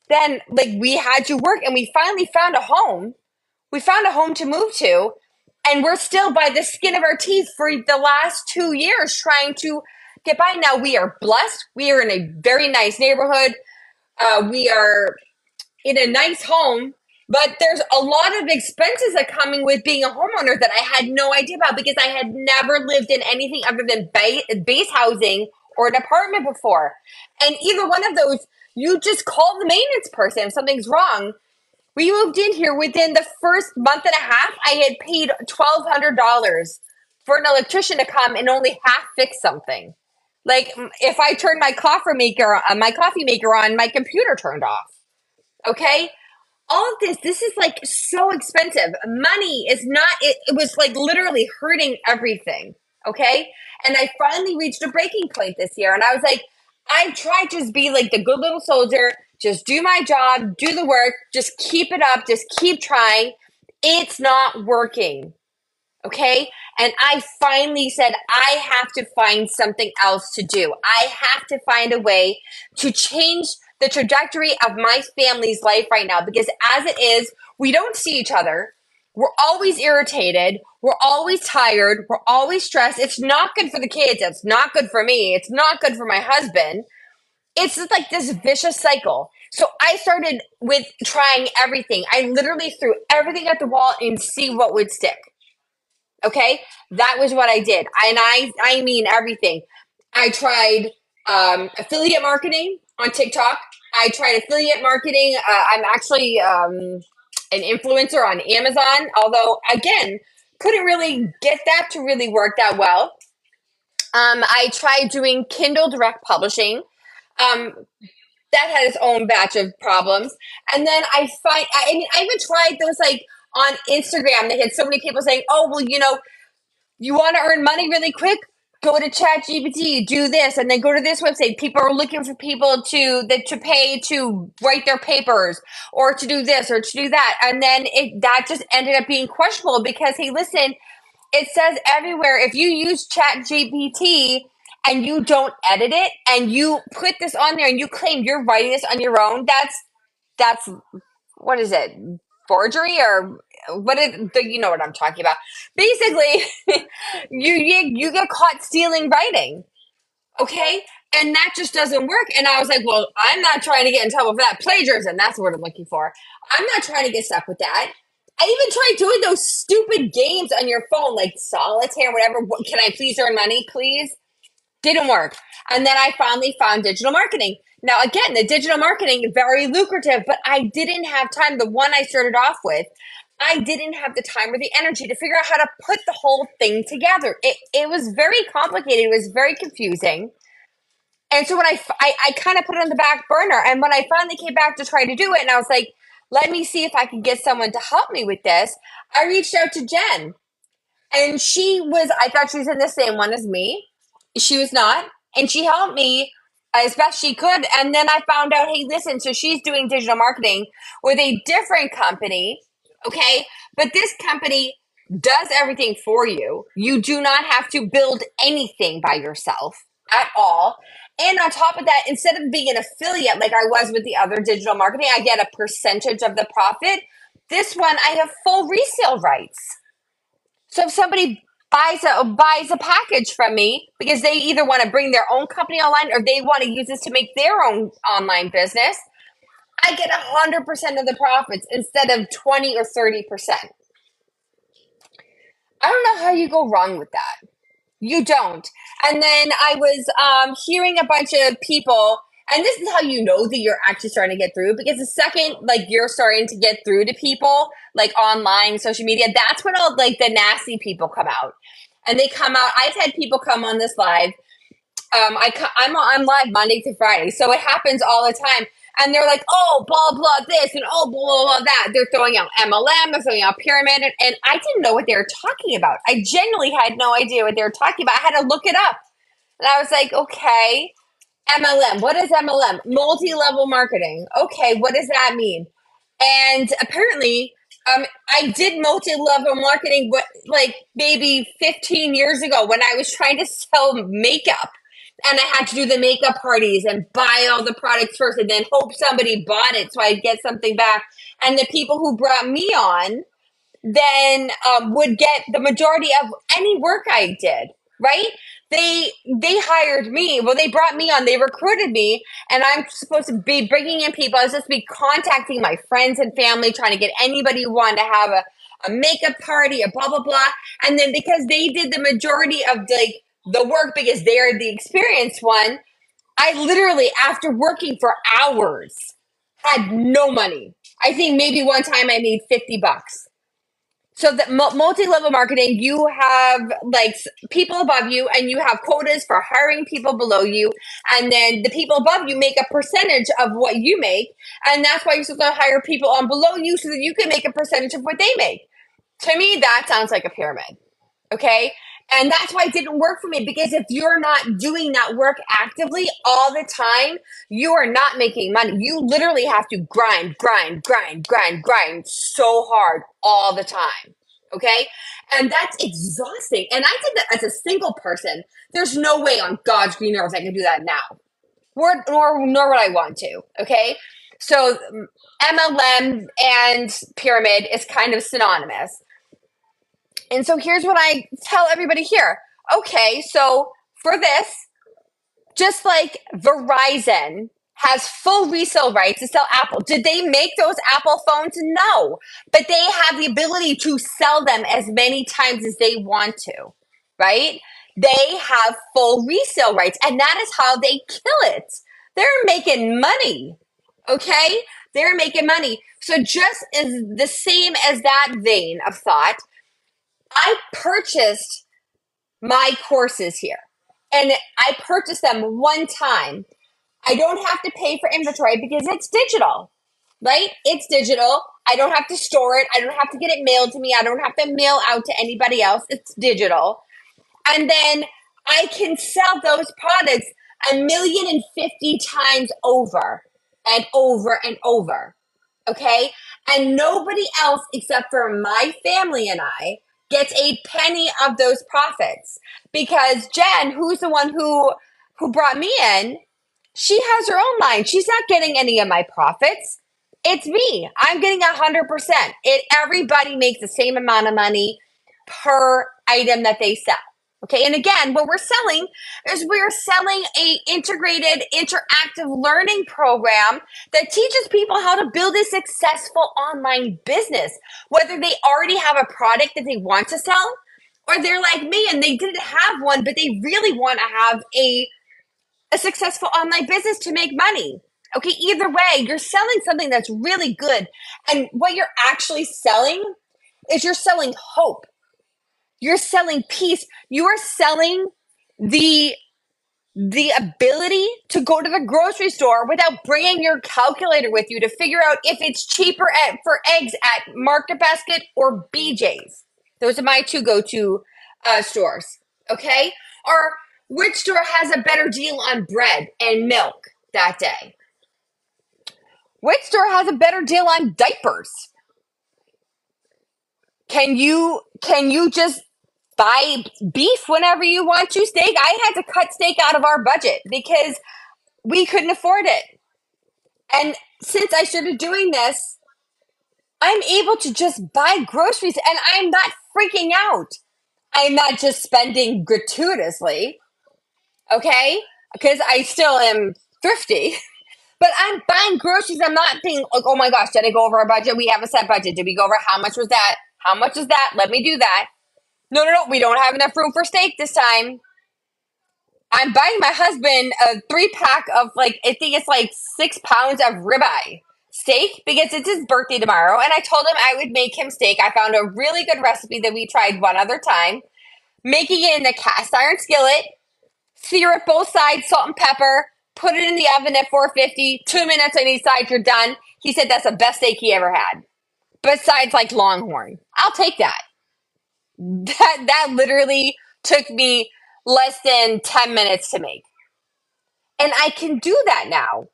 then, like, we had to work and we finally found a home. We found a home to move to. And we're still by the skin of our teeth for the last 2 years trying to get by. Now, we are blessed. We are in a very nice neighborhood. We are in a nice home, but there's a lot of expenses that coming with being a homeowner that I had no idea about because I had never lived in anything other than base housing or an apartment before. And either one of those, you just call the maintenance person if something's wrong. We moved in here within the first month and a half. I had paid $1,200 for an electrician to come and only half fix something. Like if I turned my coffee maker on, my computer turned off. Okay, all of this is like so expensive. Money is not. It was like literally hurting everything. Okay, and I finally reached a breaking point this year, and I was like, I tried to just be like the good little soldier, just do my job, do the work, just keep it up, just keep trying. It's not working. Okay. And I finally said, I have to find something else to do. I have to find a way to change the trajectory of my family's life right now because as it is, we don't see each other. We're always irritated. We're always tired. We're always stressed. It's not good for the kids. It's not good for me. It's not good for my husband. It's just like this vicious cycle. So I started with trying everything. I literally threw everything at the wall and see what would stick. Okay, that was what I did, and I mean everything. I tried affiliate marketing on TikTok. I tried affiliate marketing. I'm actually an influencer on Amazon, although again, couldn't really get that to really work that well. I tried doing Kindle direct publishing. Um, that had its own batch of problems, and then I mean, I even tried those like on Instagram. They had so many people saying, "Oh, well, you want to earn money really quick? Go to ChatGPT, do this, and then go to this website. People are looking for people to pay to write their papers, or to do this, or to do that. And then that just ended up being questionable because hey, listen, it says everywhere if you use ChatGPT and you don't edit it and you put this on there and you claim you're writing this on your own, that's what is it? Forgery or you know what I'm talking about. Basically, you get caught stealing writing, okay? And that just doesn't work. And I was like, well, I'm not trying to get in trouble for that. Plagiarism, that's what I'm looking for. I'm not trying to get stuck with that. I even tried doing those stupid games on your phone, like solitaire, whatever. Can I please earn money, please? Didn't work. And then I finally found digital marketing. Now, again, the digital marketing is very lucrative, but I didn't have time. The one I started off with, I didn't have the time or the energy to figure out how to put the whole thing together. It was very complicated. It was very confusing. And so when I kind of put it on the back burner. And when I finally came back to try to do it, and I was like, let me see if I can get someone to help me with this, I reached out to Jen. And I thought she was in the same one as me. She was not. And she helped me as best she could. And then I found out, hey, listen, so she's doing digital marketing with a different company. Okay. But this company does everything for you. You do not have to build anything by yourself at all. And on top of that, instead of being an affiliate like I was with the other digital marketing, I get a percentage of the profit. This one, I have full resale rights. So if somebody buys a package from me because they either want to bring their own company online or they want to use this to make their own online business, I get 100% of the profits instead of 20 or 30%. I don't know how you go wrong with that. You don't. And then I was hearing a bunch of people, and this is how you know that you're actually starting to get through, because the second like you're starting to get through to people like online, social media, that's when all like the nasty people come out. And they come out. I've had people come on this live. I'm live Monday to Friday, so it happens all the time. And they're like, oh, blah blah this and oh, blah blah blah that. They're throwing out MLM, they're throwing out pyramid, and I didn't know what they were talking about. I genuinely had no idea what they were talking about. I had to look it up, and I was like, okay, MLM. What is MLM? Multi-level marketing. Okay, what does that mean? And apparently, I did multi-level marketing, like maybe 15 years ago when I was trying to sell makeup. And I had to do the makeup parties and buy all the products first and then hope somebody bought it so I'd get something back. And the people who brought me on then would get the majority of any work I did, right? They hired me. Well, they brought me on. They recruited me, and I'm supposed to be bringing in people. I was supposed to be contacting my friends and family, trying to get anybody who wanted to have a makeup party, a blah blah blah. And then because they did the majority of like the work because they're the experienced one, I literally, after working for hours, had no money. I think maybe one time I made $50. So the multi-level marketing, you have like people above you and you have quotas for hiring people below you. And then the people above you make a percentage of what you make. And that's why you're supposed to hire people on below you so that you can make a percentage of what they make. To me, that sounds like a pyramid. Okay. And that's why it didn't work for me, because if you're not doing that work actively all the time, you are not making money. You literally have to grind so hard all the time. Okay. And that's exhausting. And I did that as a single person. There's no way on God's green earth I can do that now. Nor would I want to. Okay. So MLM and pyramid is kind of synonymous. And so here's what I tell everybody here. Okay, so for this, just like Verizon has full resale rights to sell Apple. Did they make those Apple phones? No. But they have the ability to sell them as many times as they want to, right? They have full resale rights, and that is how they kill it. They're making money, okay? They're making money. So just as the same as that vein of thought, I purchased my courses here, and I purchased them one time. I don't have to pay for inventory because it's digital, right? It's digital. I don't have to store it. I don't have to get it mailed to me. I don't have to mail out to anybody else. It's digital. And then I can sell those products 1,050,000 times over and over and over. Okay. And nobody else except for my family and I gets a penny of those profits, because Jen, who's the one who brought me in, she has her own line. She's not getting any of my profits. It's me. I'm getting 100%. Everybody makes the same amount of money per item that they sell. Okay, and again, what we're selling is we're selling a integrated interactive learning program that teaches people how to build a successful online business, whether they already have a product that they want to sell, or they're like me and they didn't have one, but they really want to have a successful online business to make money. Okay, either way, you're selling something that's really good. And what you're actually selling is you're selling hope. You're selling peace. You are selling the ability to go to the grocery store without bringing your calculator with you to figure out if it's cheaper for eggs at Market Basket or BJ's. Those are my two go-to stores. Okay, or which store has a better deal on bread and milk that day? Which store has a better deal on diapers? Can you just buy beef whenever you want to? Steak? I had to cut steak out of our budget because we couldn't afford it. And since I started doing this, I'm able to just buy groceries and I'm not freaking out. I'm not just spending gratuitously, okay? Because I still am thrifty. But I'm buying groceries. I'm not being like, oh my gosh, did I go over our budget? We have a set budget. Did we go over? How much was that? How much is that? Let me do that. No, no, no, we don't have enough room for steak this time. I'm buying my husband a 3 pack of like, I think it's like 6 pounds of ribeye steak because it's his birthday tomorrow. And I told him I would make him steak. I found a really good recipe that we tried one other time, making it in a cast iron skillet, sear it both sides, salt and pepper, put it in the oven at 450, 2 minutes on each side, you're done. He said that's the best steak he ever had. Besides like Longhorn. I'll take that. That literally took me less than 10 minutes to make. And I can do that now.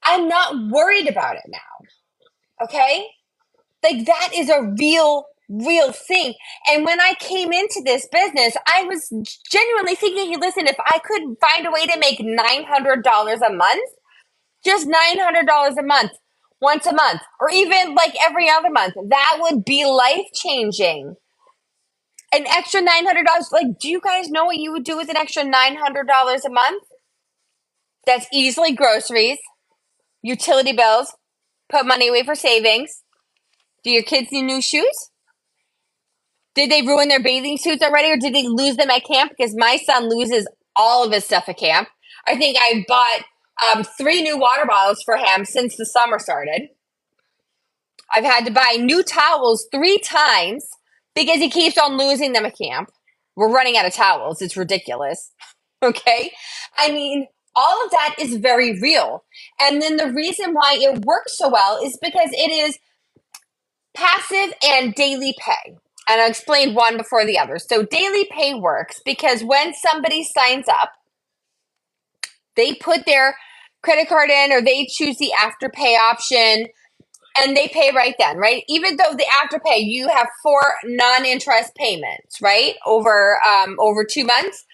I'm not worried about it now. Okay? Like that is a real thing. And when I came into this business, I was genuinely thinking, hey, listen, if I could find a way to make $900 a month, just $900 a month, once a month, or even like every other month, that would be life changing. An extra $900, like, do you guys know what you would do with an extra $900 a month? That's easily groceries, utility bills, put money away for savings. Do your kids need new shoes? Did they ruin their bathing suits already, or did they lose them at camp? Because my son loses all of his stuff at camp. I think I bought 3 new water bottles for him since the summer started. I've had to buy new towels 3 times because he keeps on losing them at camp. We're running out of towels. It's ridiculous. Okay? I mean, all of that is very real. And then the reason why it works so well is because it is passive and daily pay. And I'll explain one before the other. So daily pay works because when somebody signs up, they put their credit card in or they choose the afterpay option and they pay right then, right? Even though the afterpay, you have 4 non-interest payments, right? Over 2 months.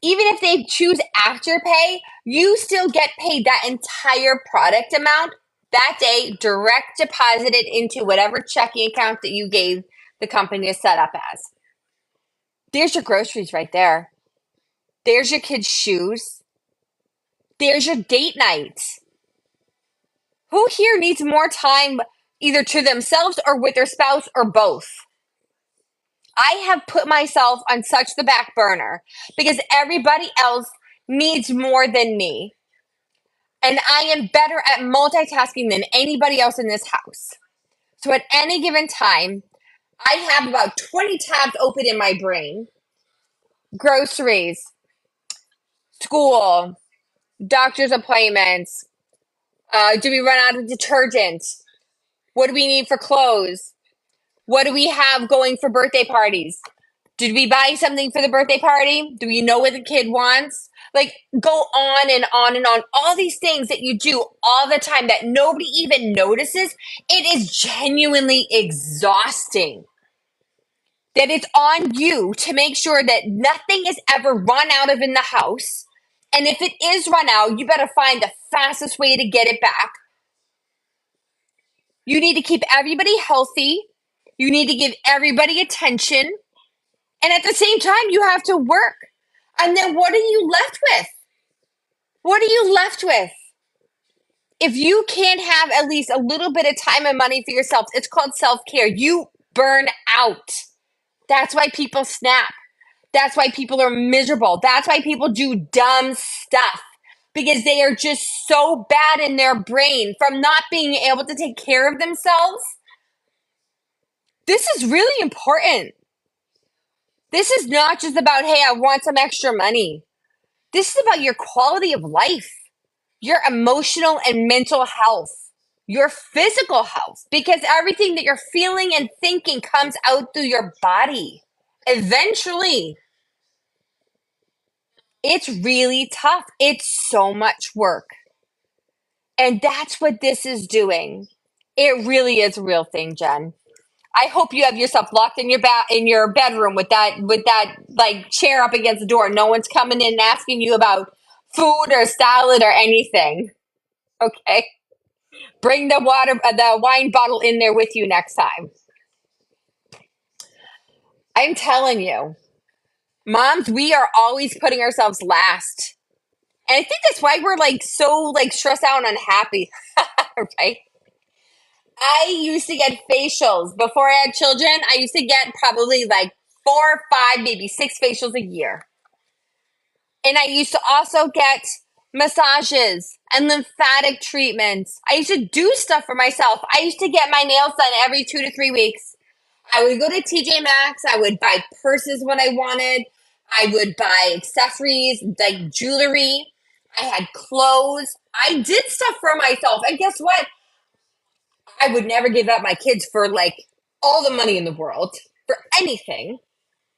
Even if they choose afterpay, you still get paid that entire product amount that day, direct deposited into whatever checking account that you gave the company to set up as. There's your groceries right there. There's your kids' shoes. There's your date nights. Who here needs more time either to themselves or with their spouse or both? I have put myself on such the back burner because everybody else needs more than me. And I am better at multitasking than anybody else in this house. So at any given time, I have about 20 tabs open in my brain. Groceries, school, doctor's appointments. Do we run out of detergent? What do we need for clothes? What do we have going for birthday parties? Did we buy something for the birthday party? Do we know what the kid wants? Like, go on and on and on. All these things that you do all the time that nobody even notices, it is genuinely exhausting. That it's on you to make sure that nothing is ever run out of in the house. And if it is run out, you better find the fastest way to get it back. You need to keep everybody healthy. You need to give everybody attention. And at the same time, you have to work. And then what are you left with? What are you left with? If you can't have at least a little bit of time and money for yourself, it's called self-care. You burn out. That's why people snap. That's why people are miserable. That's why people do dumb stuff. Because they are just so bad in their brain from not being able to take care of themselves. This is really important. This is not just about, hey, I want some extra money. This is about your quality of life, your emotional and mental health, your physical health, because everything that you're feeling and thinking comes out through your body. Eventually, it's really tough. It's so much work. And that's what this is doing. It really is a real thing, Jen. I hope you have yourself locked in your bedroom with that like chair up against the door. No one's coming in and asking you about food or salad or anything. Okay? Bring the wine bottle in there with you next time. I'm telling you, moms, we are always putting ourselves last. And I think that's why we're like so like stressed out and unhappy. Right? I used to get facials before I had children. I used to get probably like 4, 5, maybe 6 facials a year. And I used to also get massages and lymphatic treatments. I used to do stuff for myself. I used to get my nails done every 2 to 3 weeks. I would go to TJ Maxx. I would buy purses when I wanted. I would buy accessories like jewelry. I had clothes. I did stuff for myself. And guess what? I would never give up my kids for like all the money in the world for anything.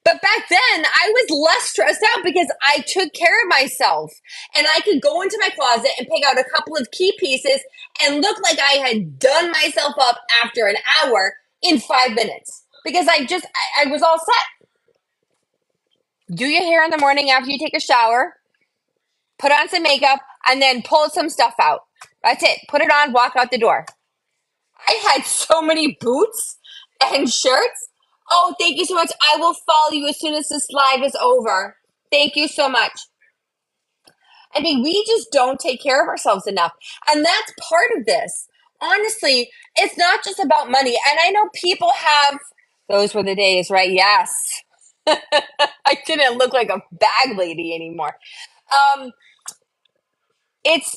But back then, I was less stressed out because I took care of myself. And I could go into my closet and pick out a couple of key pieces and look like I had done myself up after an hour in 5 minutes. Because I was all set. Do your hair in the morning after you take a shower, put on some makeup, and then pull some stuff out. That's it. Put it on, walk out the door. I had so many boots and shirts. Oh, thank you so much. I will follow you as soon as this live is over. Thank you so much. I mean, we just don't take care of ourselves enough. And that's part of this. Honestly, it's not just about money. And I know people have, those were the days, right? Yes. I didn't look like a bag lady anymore. Um, it's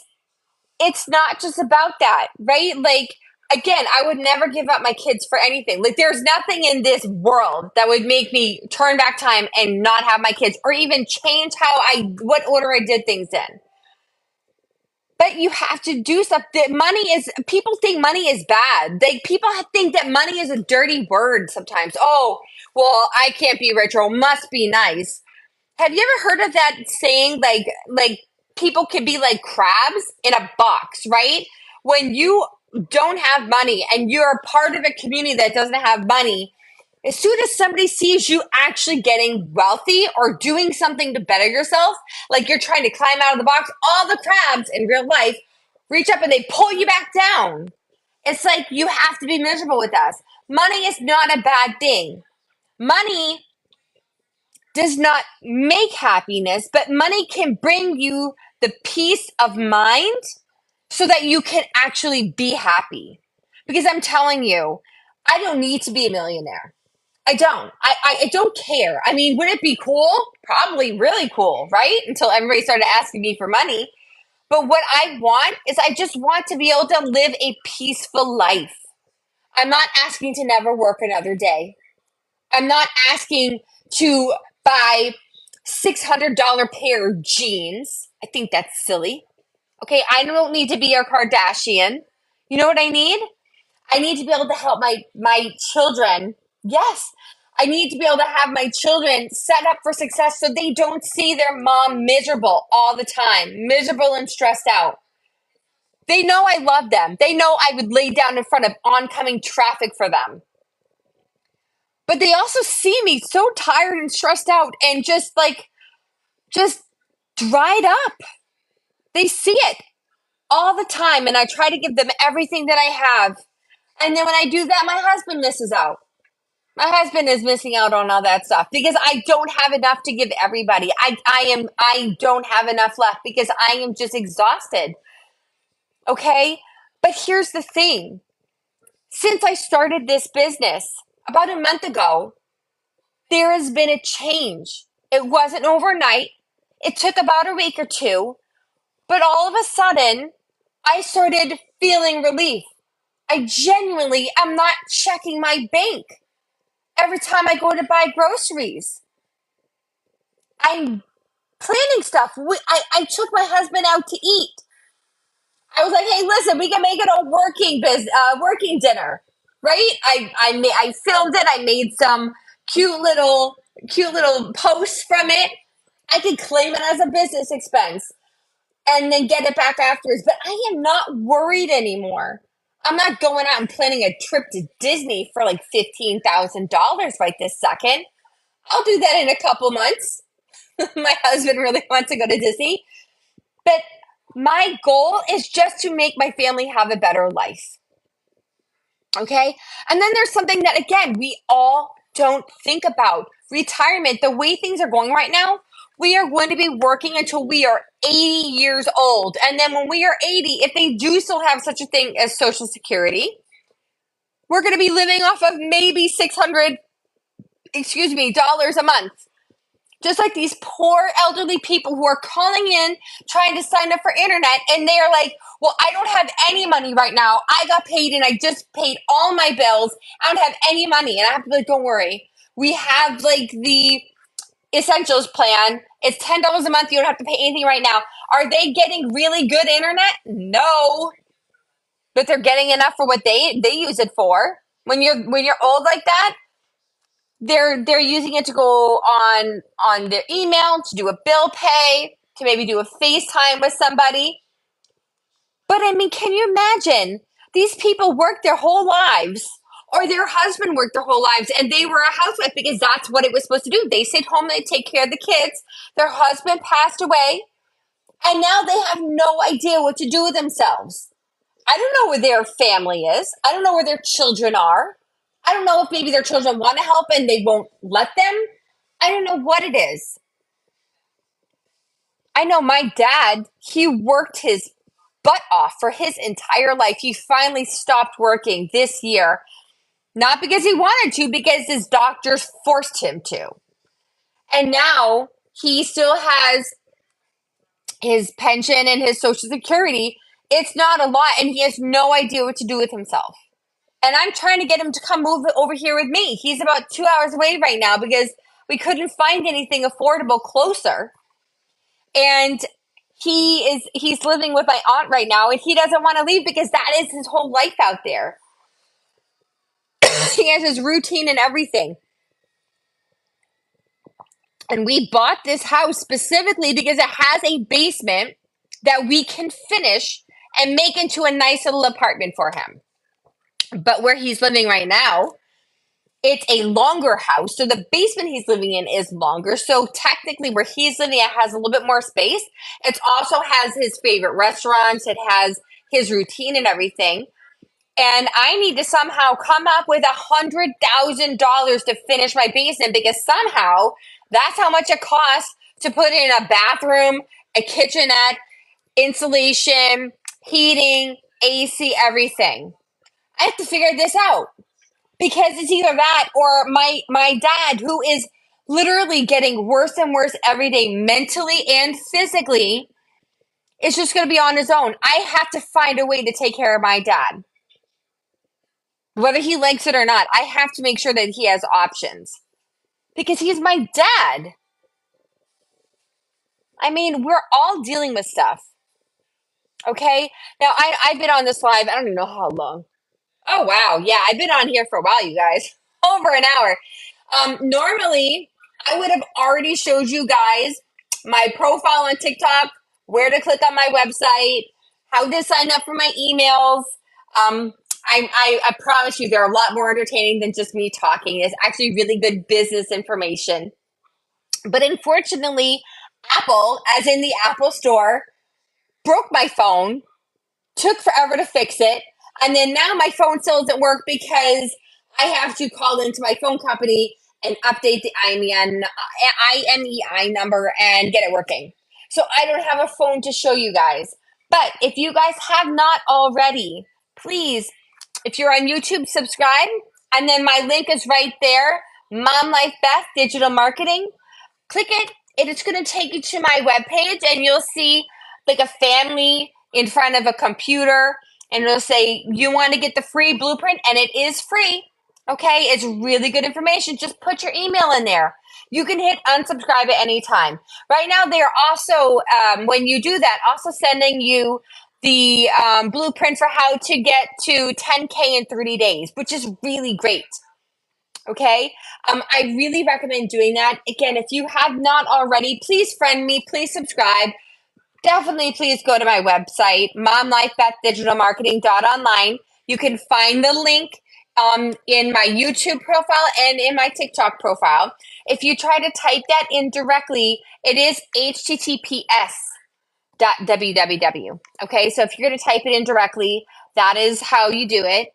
it's not just about that, right? Like, again, I would never give up my kids for anything. Like, there's nothing in this world that would make me turn back time and not have my kids or even change what order I did things in. But you have to do stuff. People think money is bad. People think that money is a dirty word sometimes. Oh, well, I can't be rich or must be nice. Have you ever heard of that saying, like people can be like crabs in a box, right? When you don't have money and you're a part of a community that doesn't have money, as soon as somebody sees you actually getting wealthy or doing something to better yourself, like you're trying to climb out of the box, all the crabs in real life reach up and they pull you back down. It's like you have to be miserable with us. Money is not a bad thing. Money does not make happiness, but money can bring you the peace of mind so that you can actually be happy. Because I'm telling you, I don't need to be a millionaire. I don't. I don't care. I mean, would it be cool? Probably really cool, right? Until everybody started asking me for money. But what I want is I just want to be able to live a peaceful life. I'm not asking to never work another day. I'm not asking to buy $600 pair of jeans. I think that's silly. Okay, I don't need to be a Kardashian. You know what I need? I need to be able to help my children. Yes, I need to be able to have my children set up for success so they don't see their mom miserable all the time, miserable and stressed out. They know I love them. They know I would lay down in front of oncoming traffic for them. But they also see me so tired and stressed out and just dried up. They see it all the time, and I try to give them everything that I have. And then when I do that, my husband misses out. My husband is missing out on all that stuff because I don't have enough to give everybody. I don't have enough left because I am just exhausted. Okay? But here's the thing. Since I started this business about a month ago, there has been a change. It wasn't overnight. It took about a week or two, but all of a sudden, I started feeling relief. I genuinely am not checking my bank every time I go to buy groceries. I'm planning stuff. I took my husband out to eat. I was like, hey, listen, we can make it a working dinner, right? I filmed it. I made some cute little posts from it. I could claim it as a business expense and then get it back afterwards. But I am not worried anymore. I'm not going out and planning a trip to Disney for like $15,000 right this second. I'll do that in a couple months. My husband really wants to go to Disney. But my goal is just to make my family have a better life. Okay? And then there's something that, again, we all don't think about. Retirement, the way things are going right now, we are going to be working until we are 80 years old. And then when we are 80, if they do still have such a thing as Social Security, we're going to be living off of maybe $600 dollars a month. Just like these poor elderly people who are calling in trying to sign up for internet, and they are like, well, I don't have any money right now. I got paid and I just paid all my bills. I don't have any money. And I have to be like, don't worry. We have like the essentials plan. It's $10 a month. You don't have to pay anything right now. Are they getting really good internet? No. But they're getting enough for what they use it for. When you're old like that, they're using it to go on their email, to do a bill pay, to maybe do a FaceTime with somebody. But I mean, can you imagine? These people worked their whole lives, or their husband worked their whole lives, and they were a housewife because that's what it was supposed to do. They stayed home, they take care of the kids. Their husband passed away, and now they have no idea what to do with themselves. I don't know where their family is. I don't know where their children are. I don't know if maybe their children want to help and they won't let them. I don't know what it is. I know my dad, he worked his butt off for his entire life. He finally stopped working this year, not because he wanted to, because his doctors forced him to. And now he still has his pension and his Social Security. It's not a lot, and he has no idea what to do with himself. And I'm trying to get him to come move over here with me. He's about 2 hours away right now because we couldn't find anything affordable closer. And he's living with my aunt right now, and he doesn't want to leave because that is his whole life out there. He has his routine and everything. And we bought this house specifically because it has a basement that we can finish and make into a nice little apartment for him. But where he's living right now, it's a longer house. So the basement he's living in is longer. So technically where he's living, it has a little bit more space. It also has his favorite restaurants. It has his routine and everything. And I need to somehow come up with $100,000 to finish my basement because somehow that's how much it costs to put in a bathroom, a kitchenette, insulation, heating, AC, everything. I have to figure this out because it's either that or my dad, who is literally getting worse and worse every day, mentally and physically, is just going to be on his own. I have to find a way to take care of my dad. Whether he likes it or not, I have to make sure that he has options because he's my dad. I mean, we're all dealing with stuff. Okay. Now, I've been on this live, I don't even know how long. Oh, wow. Yeah, I've been on here for a while, you guys. Over an hour. Normally, I would have already showed you guys my profile on TikTok, where to click on my website, how to sign up for my emails. I promise you, they're a lot more entertaining than just me talking. It's actually really good business information. But unfortunately, Apple, as in the Apple Store, broke my phone, took forever to fix it, and then now my phone still doesn't work because I have to call into my phone company and update the IMEI number and get it working. So I don't have a phone to show you guys. But if you guys have not already, please, if you're on YouTube, subscribe. And then my link is right there. Mom Life Beth Digital Marketing. Click it. It's going to take you to my webpage, and you'll see like a family in front of a computer, and it'll say you want to get the free blueprint, and it is free. Okay, it's really good information. Just put your email in there. You can hit unsubscribe at any time. Right now, they're also, when you do that, also sending you the blueprint for how to get to 10K in 30 days, which is really great. Okay. I really recommend doing that. Again, if you have not already, please friend me, please subscribe. Definitely please go to my website, momlifebethdigitalmarketing.online. You can find the link in my YouTube profile and in my TikTok profile. If you try to type that in directly, it is https://www. Okay, so if you're going to type it in directly, that is how you do it.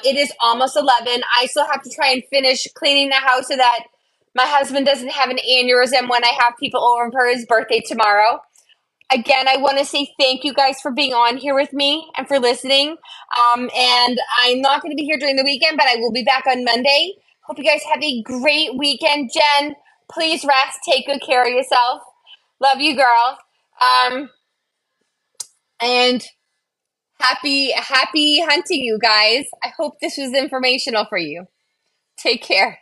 It is almost 11. I still have to try and finish cleaning the house so that my husband doesn't have an aneurysm when I have people over for his birthday tomorrow. Again, I want to say thank you guys for being on here with me and for listening. And I'm not going to be here during the weekend, but I will be back on Monday. Hope you guys have a great weekend. Jen, please rest. Take good care of yourself. Love you, girl. Um, and happy hunting, you guys. I hope this was informational for you. Take care.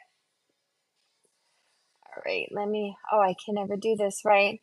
All right, oh, I can never do this, right?